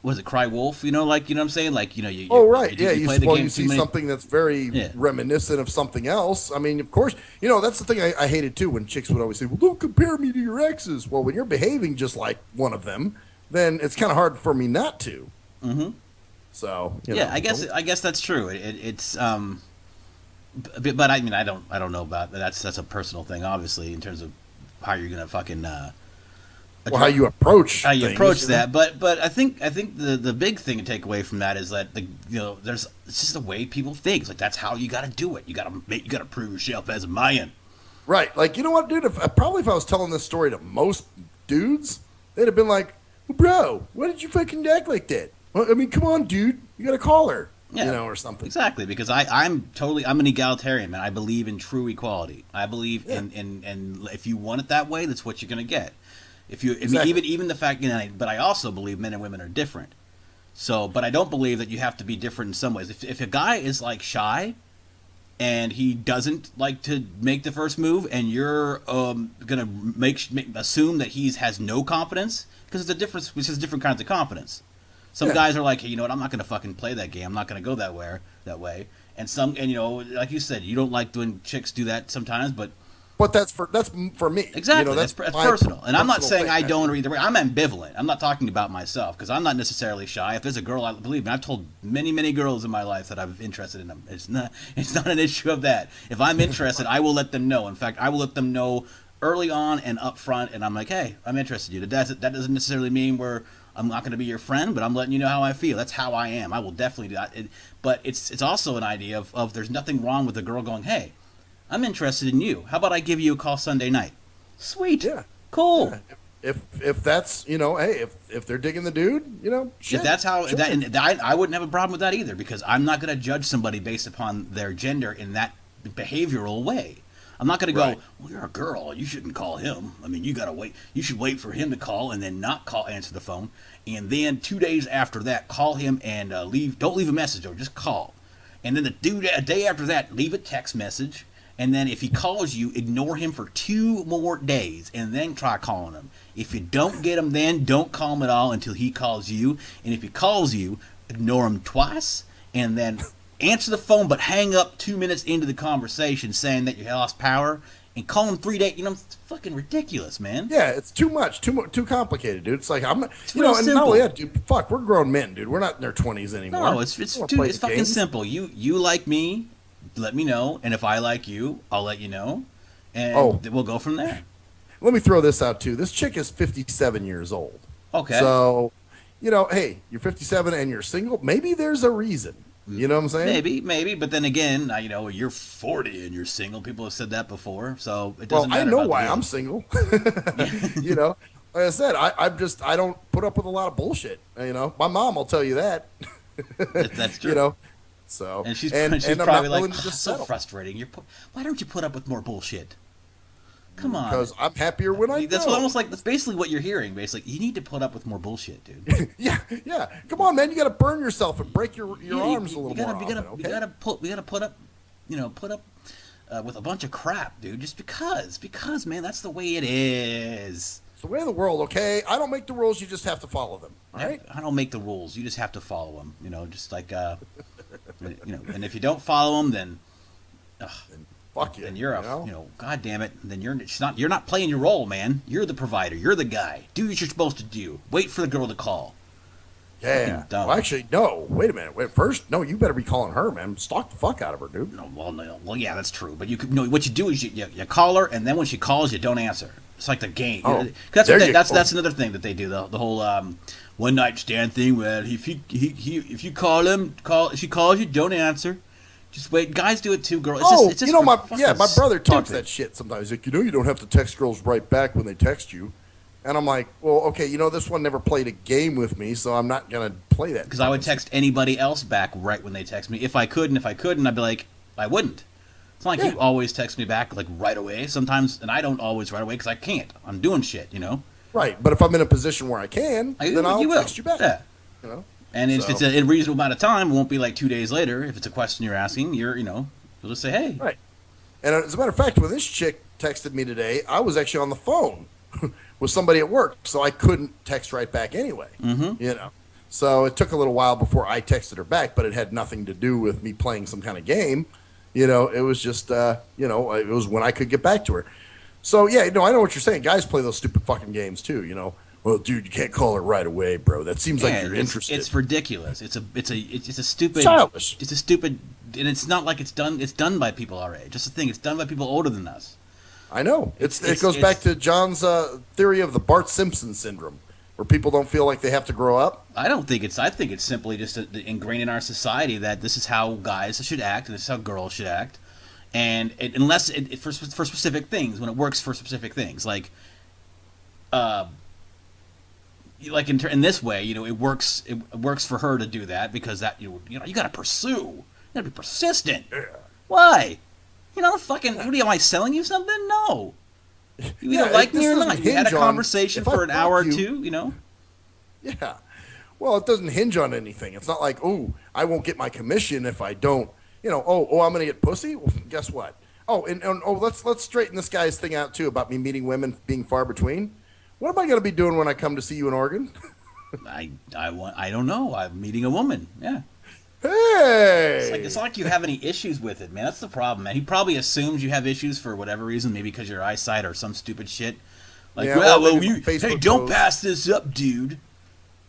was it Cry Wolf? You know what I'm saying? Like, you you see something that's very reminiscent of something else. I mean, of course, that's the thing I hated too, when chicks would always say, well, don't compare me to your exes. Well, when you're behaving just like one of them, then it's kind of hard for me not to. Mm-hmm. So I guess that's true. It's but I mean, I don't know about that. That's a personal thing, obviously, in terms of how you're gonna fucking how you approach that. But I think the big thing to take away from that is that it's just the way people think. It's like, that's how you got to do it. You got to prove yourself as a man. Right. Like, you know what, dude? If I was telling this story to most dudes, they'd have been like, well, bro, why did you fucking act like that? Well, I mean, come on, dude. You got to call her. Yeah, or something. Exactly, because I'm an egalitarian, man. I believe in true equality. I believe in if you want it that way, that's what you're going to get. Even the fact, but I also believe men and women are different. So, but I don't believe that you have to be different in some ways. If a guy is like shy, and he doesn't like to make the first move, and you're gonna assume that he has no confidence, because it's a difference, which is different kinds of confidence. Some guys are like, hey, you know what? I'm not gonna fucking play that game. I'm not gonna go that way. And like you said, you don't like when chicks do that sometimes, but that's for me. Exactly. That's personal. And I'm not saying I don't or either way. I'm ambivalent. I'm not talking about myself, because I'm not necessarily shy. If there's a girl, believe me, I've told many, many girls in my life that I'm interested in them. It's not an issue of that. If I'm interested, I will let them know. In fact, I will let them know early on and up front, and I'm like, hey, I'm interested in you. That doesn't necessarily mean I'm not going to be your friend, but I'm letting you know how I feel. That's how I am. I will definitely do that. But it's also an idea of there's nothing wrong with a girl going, hey, I'm interested in you. How about I give you a call Sunday night? Sweet. Yeah. Cool. Yeah. If that's, hey, if they're digging the dude, shit. If that's how, sure. I wouldn't have a problem with that either, because I'm not going to judge somebody based upon their gender in that behavioral way. I'm not going to go, well, you're a girl, you shouldn't call him. I mean, you got to wait. You should wait for him to call and then not answer the phone. And then 2 days after that, call him and don't leave a message, or just call. And then a day after that, leave a text message. And then if he calls you, ignore him for 2 more days and then try calling him. If you don't get him then, don't call him at all until he calls you. And if he calls you, ignore him twice and then answer the phone, but hang up 2 minutes into the conversation saying that you lost power, and call him 3 days. It's fucking ridiculous, man. Yeah, it's too much, too complicated, dude. It's like, it's and simple. Not only that, dude, fuck, we're grown men, dude. We're not in their 20s anymore. No, it's fucking simple. You like me, let me know, and if I like you, I'll let you know, and we'll go from there. Let me throw this out too. This chick is 57 years old. Okay. So, hey, you're 57 and you're single. Maybe there's a reason. You know what I'm saying? Maybe, but then again, you're 40 and you're single. People have said that before, so it doesn't matter. I know why I'm single. Like I said, I don't put up with a lot of bullshit. My mom will tell you that. That's true. So and she's I'm probably not like, to just so settle. frustrating. Why don't you put up with more bullshit? Come on. Because I'm happier when I That's don't. that's basically what you're hearing. Basically, you need to put up with more bullshit, dude. yeah. Come on, man. You got to burn yourself and break your arms a little more often. We gotta put up with a bunch of crap, dude. Just because, man, that's the way it is. It's the way of the world, okay? I don't make the rules. You just have to follow them, all right? I don't make the rules. You just have to follow them. Just like and if you don't follow them, then. Fuck you. Then you're God damn it. Then you're not playing your role, man. You're the provider. You're the guy. Do what you're supposed to do. Wait for the girl to call. Yeah. Fucking dumb. Well, actually, no. Wait a minute. Wait, first, no, you better be calling her, man. Stalk the fuck out of her, dude. Well, yeah, that's true. But you could, no, what you do is you call her, and then when she calls, you don't answer. It's like the game. Oh, That's another thing that they do. The whole one night stand thing. Where if you call him, she calls you, don't answer. Just wait. Guys do it too, girl. It's just my brother talks stupid. that shit sometimes. Like, you don't have to text girls right back when they text you. And I'm like, well, okay, this one never played a game with me, so I'm not gonna play that. Because I would text anybody else back right when they text me. If I couldn't, I'd be like, I wouldn't. It's not like you always text me back like right away. Sometimes, and I don't always right away because I can't. I'm doing shit, Right, but if I'm in a position where I can, then I'll text you back. Yeah. And if it's a reasonable amount of time, it won't be like 2 days later. If it's a question you're asking, you'll just say, hey. Right. And as a matter of fact, when this chick texted me today, I was actually on the phone with somebody at work, so I couldn't text right back anyway. Mm-hmm. So it took a little while before I texted her back, but it had nothing to do with me playing some kind of game. It was just, it was when I could get back to her. So, yeah, I know what you're saying. Guys play those stupid fucking games, too, Well, dude, you can't call her right away, bro. That seems like you're interested. It's ridiculous. It's a stupid... Childish. It's a stupid... And it's not like it's done by people our age. That's the thing. It's done by people older than us. I know. It goes back to John's theory of the Bart Simpson syndrome, where people don't feel like they have to grow up. I think it's simply just ingrained in our society that this is how guys should act and this is how girls should act. And unless for specific things, when it works for specific things, like in this way, it works. It works for her to do that because that you got to pursue. You got to be persistent. Yeah. Why? Fucking. What am I selling you something? No. You either like me or not. You had a conversation for an hour or two. Yeah. Well, it doesn't hinge on anything. It's not like, I won't get my commission if I don't. I'm going to get pussy. Well, guess what? Let's straighten this guy's thing out too about me meeting women being far between. What am I going to be doing when I come to see you in Oregon? I don't know. I'm meeting a woman. Yeah. Hey! It's not like you have any issues with it, man. That's the problem, man. He probably assumes you have issues for whatever reason, maybe because your eyesight or some stupid shit. Like, don't pass this up, dude.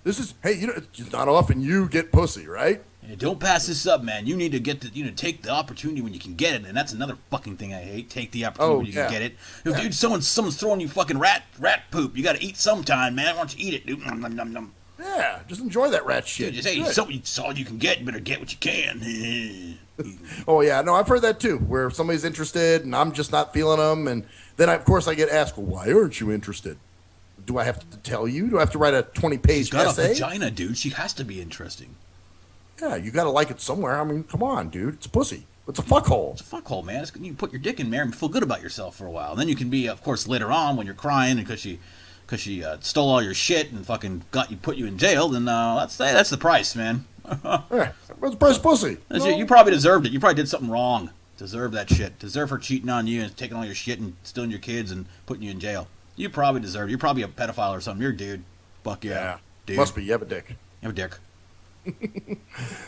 This is, it's not often you get pussy, right? Hey, don't pass this up, man. You need to take the opportunity when you can get it, and that's another fucking thing I hate. Take the opportunity when you can get it. Yeah. Dude, someone's throwing you fucking rat poop. You got to eat sometime, man. Why don't you eat it, dude? Nom, nom, nom, nom. Yeah, just enjoy that rat shit. Dude, it's all you can get. You better get what you can. Oh, yeah. No, I've heard that, too, where somebody's interested, and I'm just not feeling them, and then, of course, I get asked, well, why aren't you interested? Do I have to tell you? Do I have to write a 20-page essay? She's got a vagina, dude. She has to be interesting. Yeah, you got to like it somewhere. I mean, come on, dude. It's a pussy. It's a fuckhole. It's a fuckhole, man. You can put your dick in there and feel good about yourself for a while. And then you can be, of course, later on when you're crying because she stole all your shit and fucking put you in jail. Then that's the price, man. Yeah, what's the price of pussy? You probably deserved it. You probably did something wrong. Deserve that shit. Deserve her cheating on you and taking all your shit and stealing your kids and putting you in jail. You probably deserve it. You're probably a pedophile or something. You're a dude. Fuck yeah. Dude. Must be. You have a dick. You have a dick.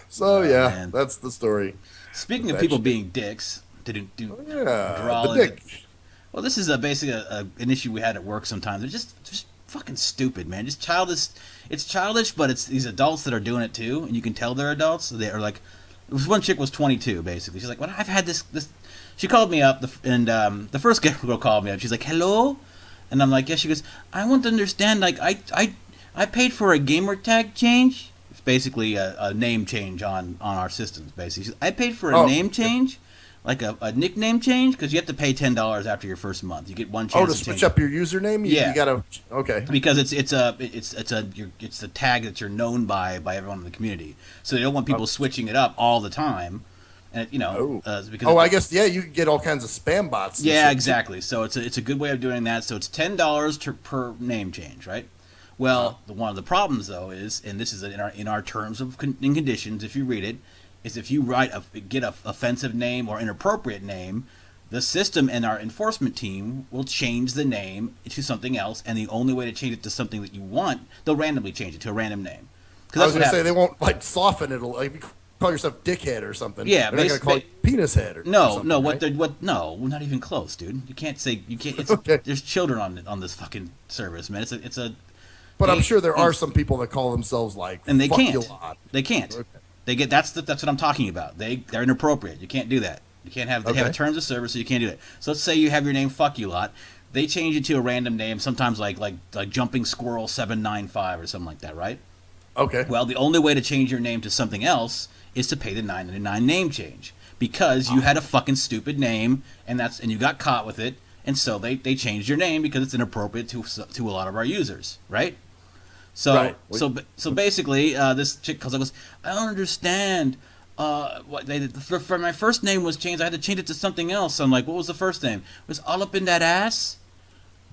So, man. That's the story. Speaking of people being dicks, the dick. Well, this is basically an issue we had at work sometimes. They're just fucking stupid, man. Just childish. It's childish, but it's these adults that are doing it too, and you can tell they're adults. They are like, one chick was 22, basically. She's like, "What? I've had this." She called me up, and the first girl called me up. She's like, "Hello," and I'm like, "Yeah." She goes, "I want to understand. Like, I paid for a gamer tag change." It's basically a name change on our systems. Basically, she says, I paid for a name change. Like a nickname change, because you have to pay $10 after your first month. You get one chance. To switch up your username. You gotta because it's the tag that you're known by everyone in the community. So they don't want people switching it up all the time, and because I guess you can get all kinds of spam bots. Yeah, exactly. So it's a good way of doing that. So it's $10 per name change, right? Well, one of the problems though is, and this is in our terms of and conditions, if you read it. Is if you get an offensive name or inappropriate name, the system and our enforcement team will change the name to something else, and the only way to change it to something that you want, they'll randomly change it to a random name. I was going to say, they won't soften it. Like, you call yourself dickhead or something. Yeah, they're not going to call it penis head or something. No, not even close, dude. You can't say, it's, okay. There's children on this fucking service, man. But I'm sure there are some people that call themselves like, and they fuck can't. you lot. They can't. Okay. They get that's what I'm talking about. They're inappropriate. You can't do that. You can't have they have a terms of service, so you can't do it. So let's say you have your name Fuck You Lot. They change it to a random name, sometimes like Jumping Squirrel 795 or something like that, right? Okay. Well, the only way to change your name to something else is to pay the $9.99 name change because you had a fucking stupid name and you got caught with it, and so they changed your name because it's inappropriate to a lot of our users, right? So right. So basically, this chick calls and goes, I don't understand. For my first name was changed. I had to change it to something else. I'm like, what was the first name? It was All Up in That Ass.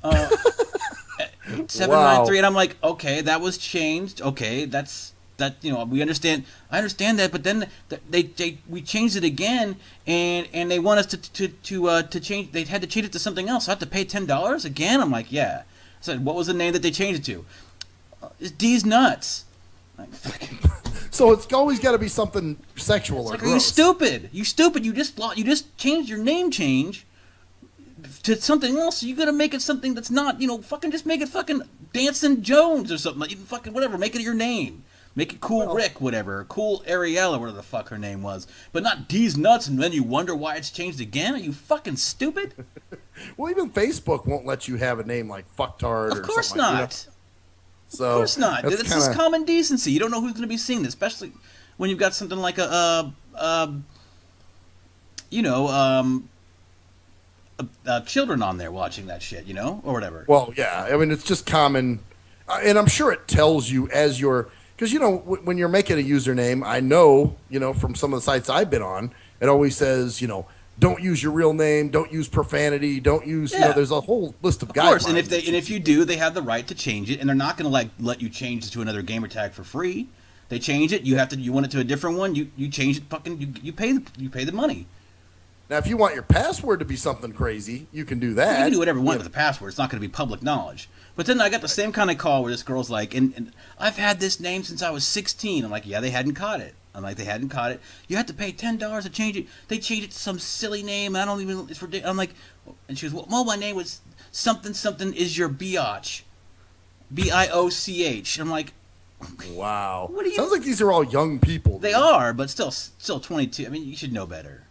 793, wow. And I'm like, okay, that was changed. Okay, we understand. I understand that, but then we changed it again, and they want us to change. They had to change it to something else. So I have to pay $10 again. I'm like, yeah. I said, what was the name that they changed it to? It's D's Nuts. Like, so it's always got to be something sexual or gross. You stupid. You stupid. You just changed your name change to something else. So you got to make it something that's not, fucking just make it fucking Dancing Jones or something. Like, fucking whatever. Make it your name. Make it Cool Rick, whatever. Cool Ariel or whatever the fuck her name was. But not D's Nuts, and then you wonder why it's changed again? Are you fucking stupid? Well, even Facebook won't let you have a name like Fucktard or something. Of course not. So, of course not. This is common decency. You don't know who's going to be seeing this, especially when you've got something like children on there watching that shit, or whatever. Well, yeah. I mean, it's just common, and I'm sure it tells you as you're, because when you're making a username, I know, from some of the sites I've been on, it always says, don't use your real name, don't use profanity, don't use, there's a whole list of guidelines. Of course, and if you do, they have the right to change it, and they're not going to let you change it to another gamer tag for free. They change it, you want it to a different one, you change it, fucking you pay the money. Now, if you want your password to be something crazy, you can do that. You can do whatever you want with the password. It's not going to be public knowledge. But then I got the same kind of call where this girl's like, and I've had this name since I was 16. I'm like, yeah, they hadn't caught it. They hadn't caught it. You have to pay $10 to change it. They changed it to some silly name. I don't even. It's ridiculous. I'm like, and she goes, well, my name was something is your biatch, BIOCH. I'm like, wow. Sounds like these are all young people. They are, but still 22. I mean, you should know better.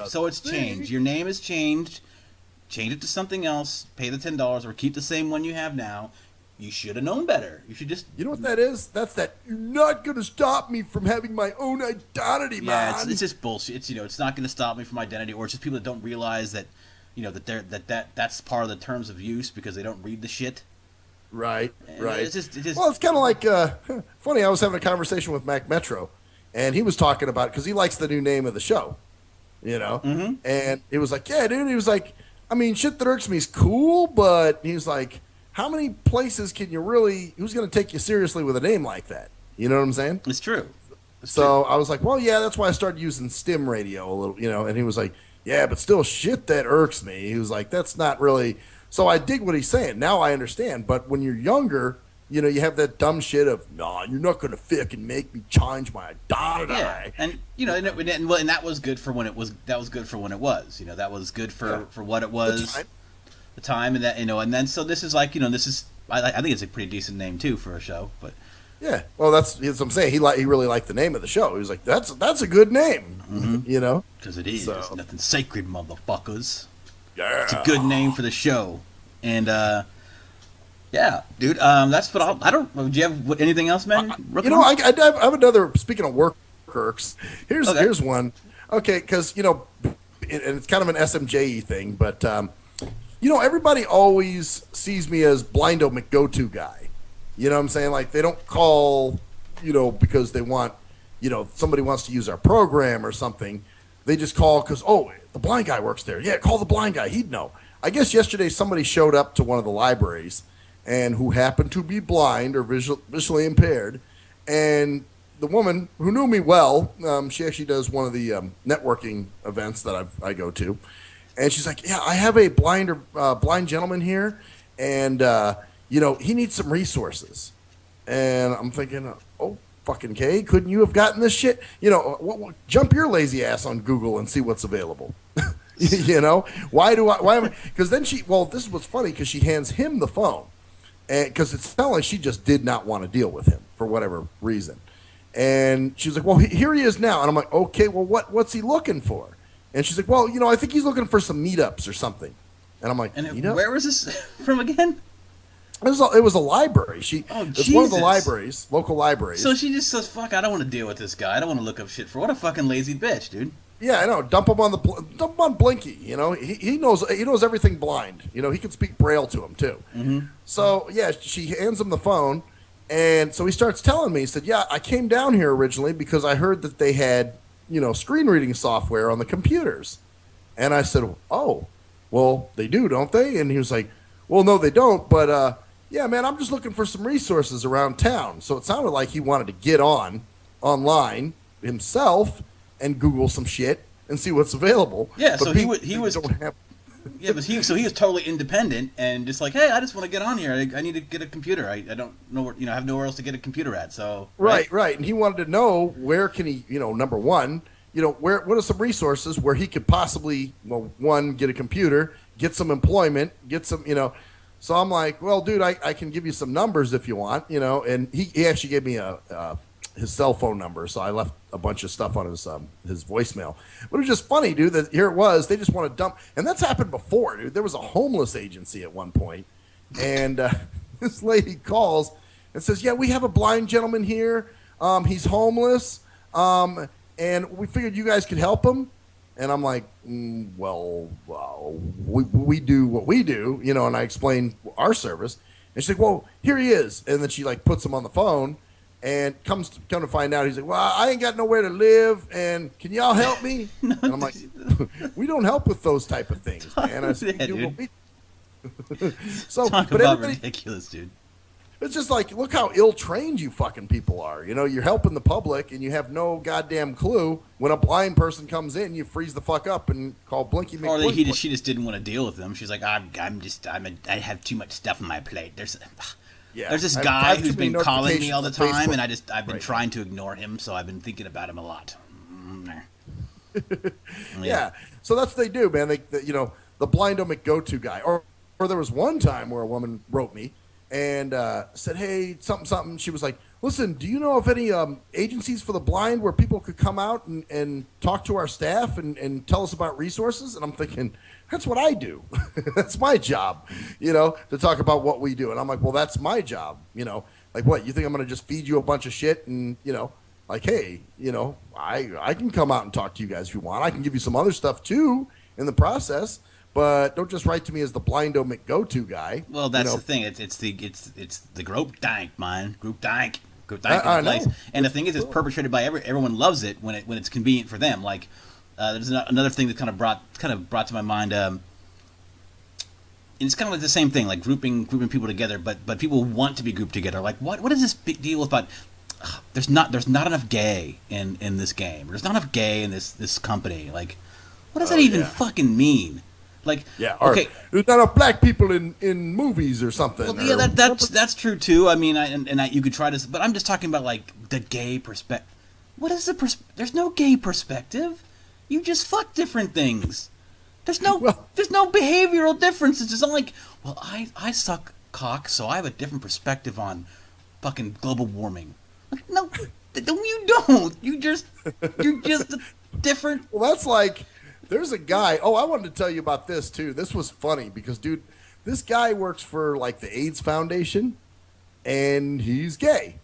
So it's changed. Your name is changed. Change it to something else. Pay the $10 or keep the same one you have now. You should have known better. You should just... You know what that is? That's that you're not going to stop me from having my own identity, man. Yeah, it's just bullshit. It's not going to stop me from identity, or it's just people that don't realize that, that's part of the terms of use because they don't read the shit. Right, and right. It's just... Well, it's kind of like... funny, I was having a conversation with Mac Metro, and he was talking about... Because he likes the new name of the show, Mm-hmm. And he was like, yeah, dude. He was like, I mean, Shit That Irks Me is cool, but he was like... How many places can you really... Who's going to take you seriously with a name like that? You know what I'm saying? It's true. So I was like, well, yeah, that's why I started using Stim Radio a little, and he was like, yeah, but still Shit That Irks Me. He was like, that's not really... So I dig what he's saying. Now I understand. But when you're younger, you have that dumb shit of, nah, you're not going to fucking make me change my identity. Yeah, and, and that was good for when it was... That was good for when it was. That was good for what it was. The time and that, and then so this is like, this is... I think it's a pretty decent name, too, for a show, but... Yeah, well, that's what I'm saying. He really liked the name of the show. He was like, "That's a good name," because it is. There's nothing sacred, motherfuckers. Yeah, it's a good name for the show, and yeah, dude. That's what I don't. Do you have anything else, man? I have another. Speaking of work irks, here's one. Okay, because and it's kind of an SMJE thing, but everybody always sees me as Blindo McGo-To guy. You know what I'm saying? Like, they don't call, because they want, somebody wants to use our program or something. They just call because, the blind guy works there. Yeah, call the blind guy. He'd know. I guess yesterday somebody showed up to one of the libraries and who happened to be blind or visually impaired. And the woman who knew me well, she actually does one of the networking events that I go to. And she's like, yeah, I have a blind gentleman here. And, he needs some resources. And I'm thinking, fucking K, couldn't you have gotten this shit? Jump your lazy ass on Google and see what's available. Why am I? Because then this is what's funny, because she hands him the phone. and because it sounded like she just did not want to deal with him for whatever reason. And she was like, "Well, here he is now." And I'm like, "Okay, well, what's he looking for?" And she's like, "Well, I think he's looking for some meetups or something." And I'm like, And where was this from again? It was a library. It's one of the Jesus. libraries, local libraries. So she just says, "Fuck, I don't want to deal with this guy. I don't want to look up shit for what a fucking lazy bitch, dude." Yeah, I know. Dump him on Blinky. He knows everything blind. He can speak Braille to him too. Mm-hmm. So yeah, she hands him the phone, and so he starts telling me. He said, "Yeah, I came down here originally because I heard that they had screen reading software on the computers." And I said, "Oh, well, they do, don't they?" And he was like, "Well, no, they don't. But yeah, man, I'm just looking for some resources around town." So it sounded like he wanted to get online himself and Google some shit and see what's available. Yeah, but so he was. Yeah, but he was totally independent and just like, hey, I just want to get on here. I need to get a computer. I don't know where, I have nowhere else to get a computer at. So right, and he wanted to know where can he, number one, what are some resources where he could possibly, well, one, get a computer, get some employment, get some, So I'm like, well, dude, I can give you some numbers if you want, And he actually gave me his cell phone number, so I left a bunch of stuff on his voicemail. But it was just funny, dude, that here it was. They just want to dump. And that's happened before, dude. There was a homeless agency at one point, and this lady calls and says, yeah, we have a blind gentleman here. He's homeless, and we figured you guys could help him. And I'm like, well, we do what we do, and I explained our service. And she's like, well, here he is. And then she, puts him on the phone. And come to find out, he's like, well, I ain't got nowhere to live, and can y'all help me? And I'm like, we don't help with those type of things, man. I said, we do what we do. So, talk but about ridiculous, dude. It's just like, look how ill-trained you fucking people are. You're helping the public, and you have no goddamn clue. When a blind person comes in, you freeze the fuck up and call Blinky McBlink. Or she just didn't want to deal with him. She's like, I have too much stuff on my plate. There's this guy who's been calling me all the time, and I've been trying to ignore him, so I've been thinking about him a lot. Yeah, so that's what they do, man. The blind don't make go-to guy. Or there was one time where a woman wrote me and said, hey, something. She was like, listen, do you know of any agencies for the blind where people could come out and talk to our staff and tell us about resources? And I'm thinking, that's what I do. That's my job, to talk about what we do. And I'm like, well, that's my job, Like, what, you think I'm going to just feed you a bunch of shit and, hey, I can come out and talk to you guys if you want. I can give you some other stuff, too, in the process. But don't just write to me as the blindo McGo-to guy. Well, that's the thing. It's the group dank, man. Group dank. Group dank in place. And the thing is, it's perpetrated by everyone loves it when it's convenient for them. Like, there's another thing that kind of brought to my mind. And it's kind of like the same thing, like grouping people together, but people want to be grouped together. Like, what is this big deal about? There's not enough gay in this game. There's not enough gay in this company. Like, what does that even fucking mean? Like, yeah, okay, there's not enough black people in movies or something. Well, yeah, that's true too. I mean, you could try to, but I'm just talking about like the gay perspective. What is the There's no gay perspective. You just fuck different things. There's no behavioral differences. It's not like, well, I suck cock, so I have a different perspective on fucking global warming. Like, no, you don't. You're just different. Well, that's like. There's a guy. Oh, I wanted to tell you about this too. This was funny because, dude, this guy works for like the AIDS Foundation, and he's gay.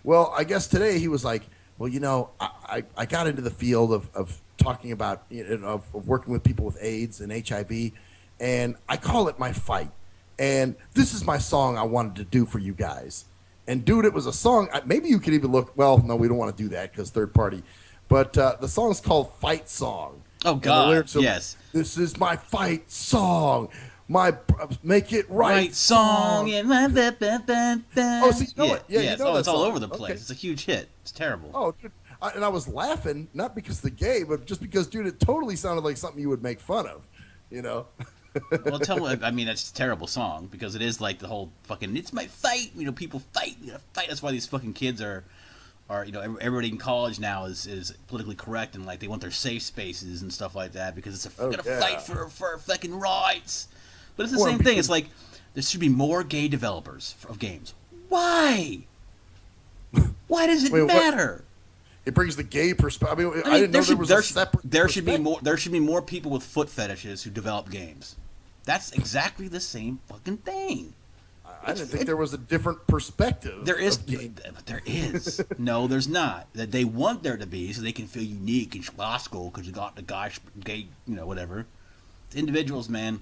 Well, I guess today he was like, well, I got into the field of talking about of working with people with AIDS and HIV, and I call it my fight. And this is my song I wanted to do for you guys. And dude, it was a song. Maybe you could even look. Well, no, we don't want to do that because third party. But the song's called "Fight Song." Oh God! Yes. This is my fight song. My make it right song. Oh, so you know it. Yeah, you know it's all song. over the place. Okay. It's a huge hit. It's terrible. Oh, dude. And I was laughing not because of the gay, but just because, dude, it totally sounded like something you would make fun of. Well, I mean, that's a terrible song because it is like the whole fucking. It's my fight. People fight. Fight. That's why these fucking kids are everybody in college now is politically correct and like they want their safe spaces and stuff like that because it's gotta fight for fucking rights. But it's the same thing. It's like there should be more gay developers of games. Why? Why does it matter? It brings the gay perspective. I mean, I didn't know there was a separate. There should be more. There should be more people with foot fetishes who develop games. That's exactly the same fucking thing. I didn't think there was a different perspective. There is. There is. No, there's not. That they want there to be, so they can feel unique and schlossical because you got the guy, gay, whatever. Individuals, man.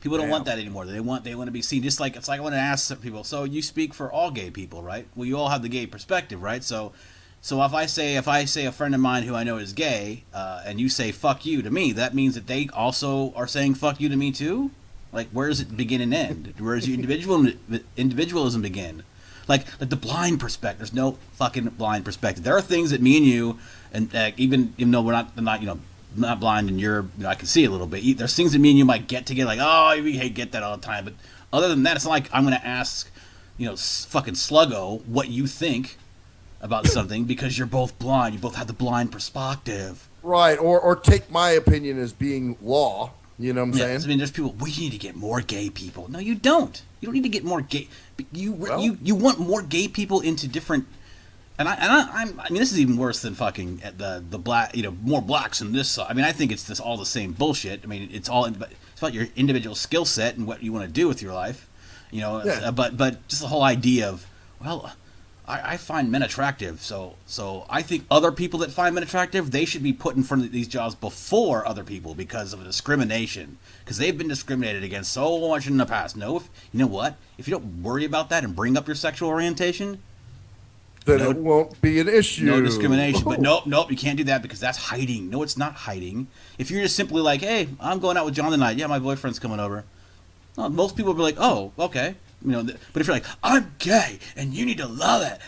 People don't want that anymore. They want to be seen. Just like it's like I want to ask some people. So you speak for all gay people, right? Well, you all have the gay perspective, right? So if I say a friend of mine who I know is gay, and you say "fuck you" to me, that means that they also are saying "fuck you" to me too. Like, where does it begin and end? Where does your individualism begin? Like the blind perspective. There's no fucking blind perspective. There are things that me and you, and even though we're not blind and you're, I can see a little bit. There's things that me and you might get together, like, oh, we get that all the time. But other than that, it's not like I'm going to ask, fucking Sluggo what you think about something because you're both blind. You both have the blind perspective. Right, or take my opinion as being law. You know what I'm saying? I mean, there's people. We need to get more gay people. No, you don't. You don't need to get more gay. You want more gay people into different. And I mean, this is even worse than fucking the black. More blacks in this. I mean, I think it's all the same bullshit. I mean, it's about your individual skill set and what you want to do with your life. Yeah. But just the whole idea of, well, I find men attractive, so I think other people that find men attractive, they should be put in front of these jobs before other people because of discrimination, because they've been discriminated against so much in the past. No, you know what? If you don't worry about that and bring up your sexual orientation, then it won't be an issue. No discrimination. But nope, you can't do that because that's hiding. No, it's not hiding. If you're just simply like, hey, I'm going out with John tonight. Yeah, my boyfriend's coming over. Well, most people will be like, oh, okay. But if you're like, I'm gay and you need to love it,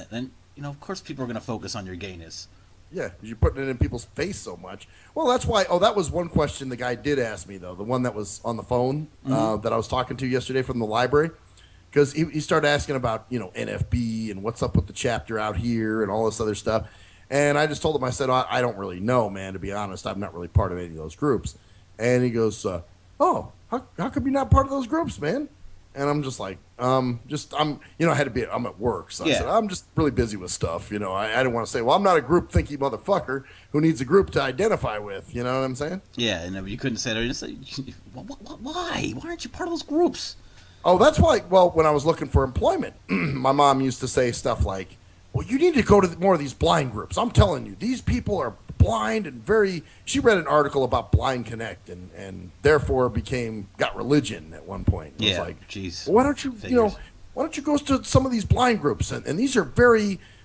then of course people are going to focus on your gayness. Yeah, you're putting it in people's face so much. Well, that's why. Oh, that was one question the guy did ask me though. The one that was on the phone that I was talking to yesterday from the library, because he started asking about NFB and what's up with the chapter out here and all this other stuff. And I just told him, I said, I don't really know, man. To be honest, I'm not really part of any of those groups. And he goes, oh, how come you're not part of those groups, man? And I'm just like, I had to be, I'm at work. So I said, I'm just really busy with stuff. I didn't want to say, well, I'm not a group thinky motherfucker who needs a group to identify with. You know what I'm saying? Yeah, and you couldn't say that. Just say, why? Why aren't you part of those groups? Oh, that's why, well, when I was looking for employment, my mom used to say stuff like, well, you need to go to more of these blind groups. I'm telling you, these people are blind and she read an article about Blind Connect and therefore got religion at one point. It was like, geez. Well, why don't you go to some of these blind groups and these are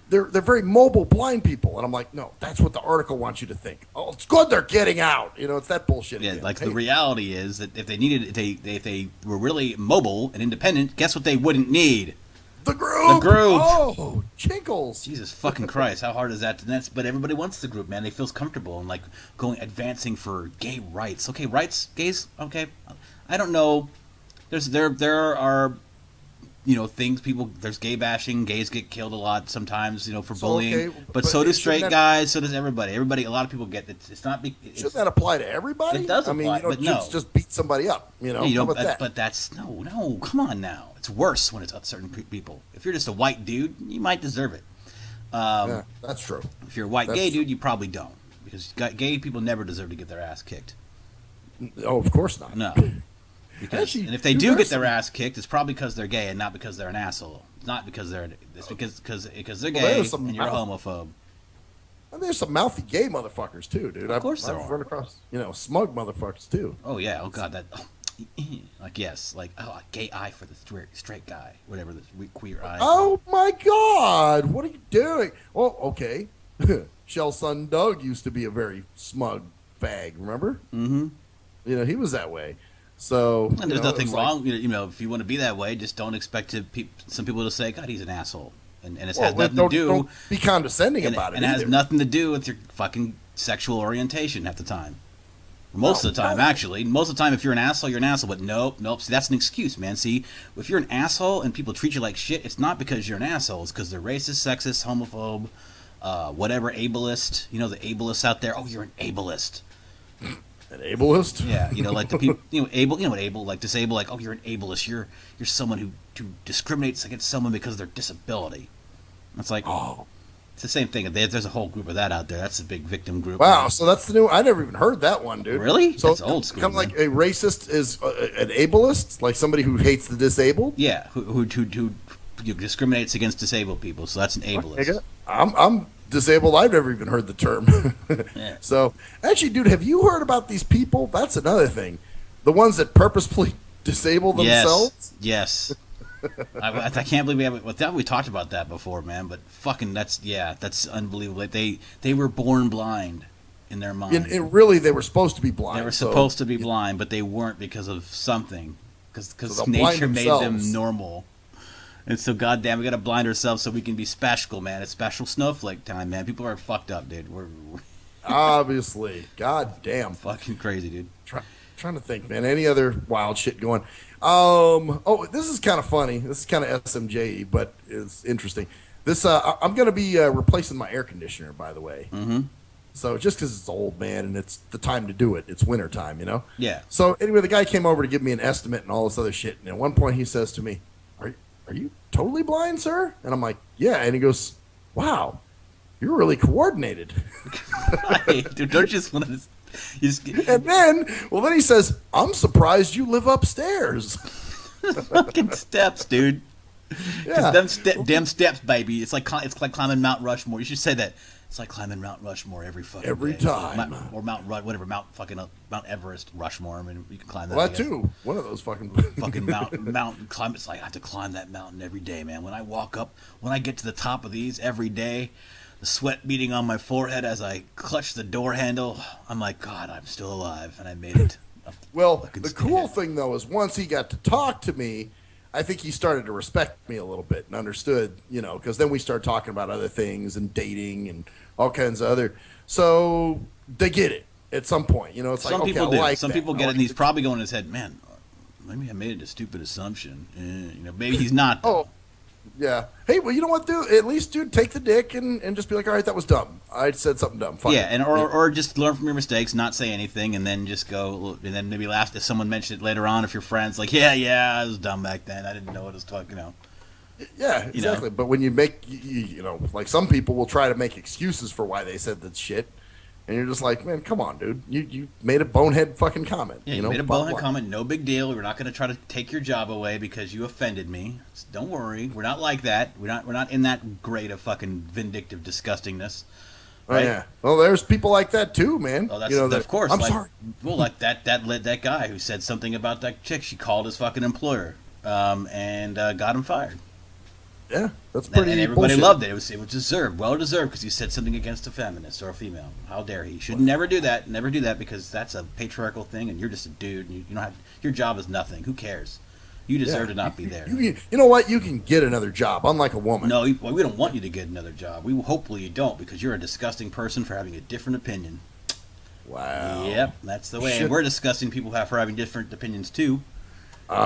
they're very mobile blind people. And I'm like, no, that's what the article wants you to think. Oh, it's good they're getting out. It's that bullshit. Yeah, again. Like the reality is that if they were really mobile and independent, guess what they wouldn't need? The group. Oh, Chinkles. Jesus fucking Christ! How hard is that? But everybody wants the group, man. They feels comfortable and like advancing for gay rights. Okay, rights, gays. Okay, I don't know. There are things people. There's gay bashing. Gays get killed a lot sometimes. For bullying. Okay, but so do straight guys. So does everybody. Everybody. A lot of people get it. It's not. Shouldn't that apply to everybody? It does apply. I mean, just beat somebody up. How about that? But that's no. Come on now. It's worse when it's certain people. If you're just a white dude, you might deserve it. Yeah, that's true. If you're a white gay dude, you probably don't, because gay people never deserve to get their ass kicked. Oh, of course not. No. And if they do get their ass kicked, it's probably because they're gay and not because they're an asshole. It's not because it's because they're gay and you're a homophobe. And there's some mouthy gay motherfuckers too, dude. Of course I've run across smug motherfuckers too. Oh yeah. Oh god, that. A gay eye for the straight guy, whatever the queer eye. Oh my God, what are you doing? Well, okay. Shell's son Doug used to be a very smug fag, remember? Mm-hmm. He was that way. So and there's nothing wrong. If you want to be that way, just don't expect some people to say, God, he's an asshole, and it has nothing to do. Don't be condescending about it. And it has nothing to do with your fucking sexual orientation at the time. Most of the time, actually. Most of the time, if you're an asshole, you're an asshole. But nope. See, that's an excuse, man. See, if you're an asshole and people treat you like shit, it's not because you're an asshole. It's because they're racist, sexist, homophobe, whatever, ableist. The ableists out there. Oh, you're an ableist. An ableist? Yeah, you know, like the people, you know, able, you know what able, like disabled, like, oh, you're an ableist. You're someone who discriminates against someone because of their disability. It's like, Oh, it's the same thing. There's a whole group of that out there. That's a big victim group. wow. So that's the new. I never even heard that one, dude. Really? So That's old school, kind of like man. a racist is an ableist, like somebody who hates the disabled. Yeah, who discriminates against disabled people. So that's an ableist. I'm disabled. I've never even heard the term. Yeah. So actually, dude, have you heard about these people? That's another thing. The ones that purposefully disable themselves. Yes. I can't believe we talked about that before, man. But fucking, that's unbelievable. Like, they were born blind in their mind. And really, they were supposed to be blind. They were supposed to be blind, but they weren't because of something. Because So they'll blind nature made them themselves. normal. And so, goddamn, we gotta blind ourselves so we can be special, man. It's special snowflake time, man. People are fucked up, dude. We're Obviously, god damn. fucking crazy, dude. Trying to think, man. Any other wild shit going? Oh, this is kind of funny. This is kind of SMJ, but it's interesting. This I'm going to be replacing my air conditioner, by the way. Mm-hmm. So just because it's old, man, and it's the time to do it. It's winter time, you know. Yeah. So anyway, the guy came over to give me an estimate and all this other shit. And at one point, he says to me, "Are you totally blind, sir?" And I'm like, "Yeah." And he goes, "Wow, you're really coordinated." Dude, don't you just want to... And then he says, "I'm surprised you live upstairs." fucking steps, dude. Yeah. Because them steps, baby. It's like climbing Mount Rushmore. You should say that. It's like climbing Mount Rushmore every fucking Every day. time. Or Mount Mount Everest, Rushmore. I mean, you can climb that. Well, I that guess. too. One of those fucking Fucking mountain climb. It's like I have to climb that mountain every day, man. When I get to the top of these every day, the sweat beating on my forehead as I clutch the door handle, I'm like, God, I'm still alive, and I made it. Well, Fucking the stay cool there. thing though is once he got to talk to me, I think he started to respect me a little bit and understood, you know, because then we started talking about other things and dating and all kinds of other. So they get it at some point, you know. It's Some like, okay, people I do. like Some that. people I get it, like and he's it. probably going in his head, man. Maybe I made a stupid assumption. You know, maybe he's not. Oh, yeah. Hey, well, you know what, dude? At least, dude, take the dick and just be like, all right, that was dumb. I said something dumb. Fine. Yeah, and or just learn from your mistakes, not say anything, and then just go, and then maybe laugh if someone mentioned it later on. If your friends like, yeah, I was dumb back then. I didn't know what I was talking. You know. Yeah, You know. exactly. But when you make, you know, like some people will try to make excuses for why they said that shit, and you're just like, man, come on, dude. You made a bonehead fucking comment. Yeah, you you know, made a blah, bonehead blah. comment. No big deal. We're not going to try to take your job away because you offended me. Don't worry. We're not like that. We're not in that grade of fucking vindictive disgustingness. Oh, Right? yeah. Well, there's people like that too, man. Oh, that's you know, of course. I'm like, sorry. Well, like that guy who said something about that chick. She called his fucking employer, and got him fired. Yeah, that's And, pretty. and everybody bullshit. loved it. It was deserved, well deserved, because he said something against a feminist or a female. How dare he? Should never do that. Never do that, because that's a patriarchal thing, and you're just a dude. And you don't have your job is nothing. Who cares? You deserve to not be there. You know what? You can get another job, unlike a woman. No, well, we don't want you to get another job. Hopefully you don't, because you're a disgusting person for having a different opinion. Wow. Yep, that's the way. Shit. And we're disgusting people for having different opinions too.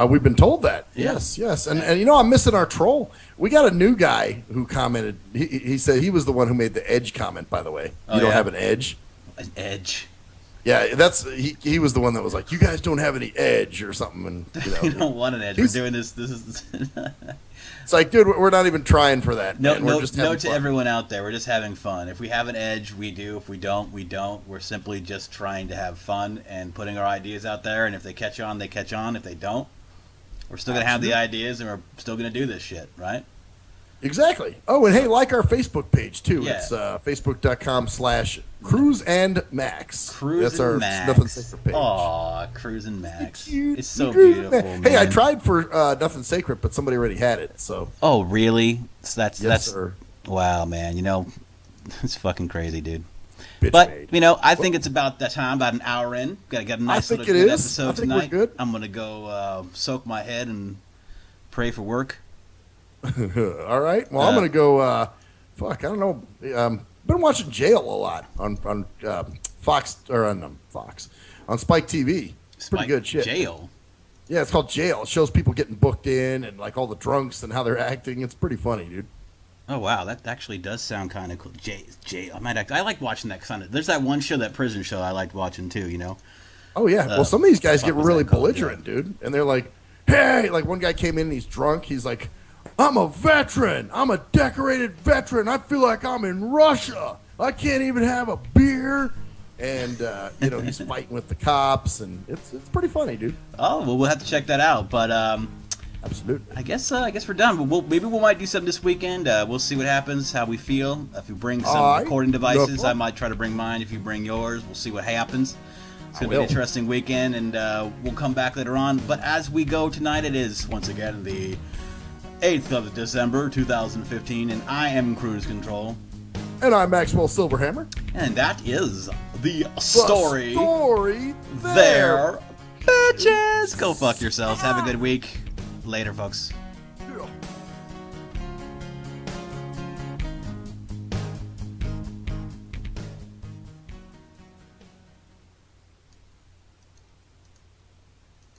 We've been told that. Yeah. Yes. And you know, I'm missing our troll. We got a new guy who commented. He said he was the one who made the edge comment, by the way. Oh, You don't yeah? have an edge. An edge. Yeah, he was the one that was like, you guys don't have any edge or something. And, You you know, don't want an edge. He's- We're doing this. This is it's like, dude, we're not even trying for that. no, man. We're no, just no having to fun. everyone out there. We're just having fun. If we have an edge, we do. If we don't, we don't. We're simply just trying to have fun and putting our ideas out there. And if they catch on, they catch on. If they don't, we're still gonna have the ideas, and we're still gonna do this shit, right? Exactly. Oh, and hey, like our Facebook page too. Yeah. It's facebook.com/Cruise and Max. Cruise That's and our Max. Nothing Sacred page. Aw, Cruise and Max. Cute. It's so Cruise beautiful, and man. Hey, I tried for Nothing Sacred, but somebody already had it. So Oh, really? So that's yes, sir. wow, man. You know, it's fucking crazy, dude. Bitch But made. you know, I think it's about that time, about an hour in. Got a nice think little it good is. episode I think we're tonight. good. I'm gonna go soak my head and pray for work. All right. Well, I'm gonna go. Fuck, I don't know. Been watching Jail a lot on Fox or on Fox on Spike TV. It's pretty Spike good shit. Jail. Yeah, it's called Jail. It shows people getting booked in and like all the drunks and how they're acting. It's pretty funny, dude. Oh wow, that actually does sound kind of cool. I like watching that kind of. There's that one show, that prison show, I liked watching too. You know, Oh yeah. Well, some of these guys fuck get was really that called? belligerent, dude, and they're like, "Hey!" Like one guy came in and he's drunk. He's like, "I'm a veteran. I'm a decorated veteran. I feel like I'm in Russia. I can't even have a beer." And you know, he's fighting with the cops, and it's pretty funny, dude. Oh well, we'll have to check that out. But Absolutely. I guess we're done. But maybe we might do something this weekend. We'll see what happens, how we feel. If you bring some Alright. recording No devices, I problem. might try to bring mine. If you bring yours, we'll see what happens. It's gonna be will. an interesting weekend, and we'll come back later on. But as we go tonight, it is once again the 8th of December, 2015, and I am Cruise Control, And I'm Maxwell Silverhammer. and that is the The story. story There, bitches. Go fuck yourselves. Have a good week. Later, folks.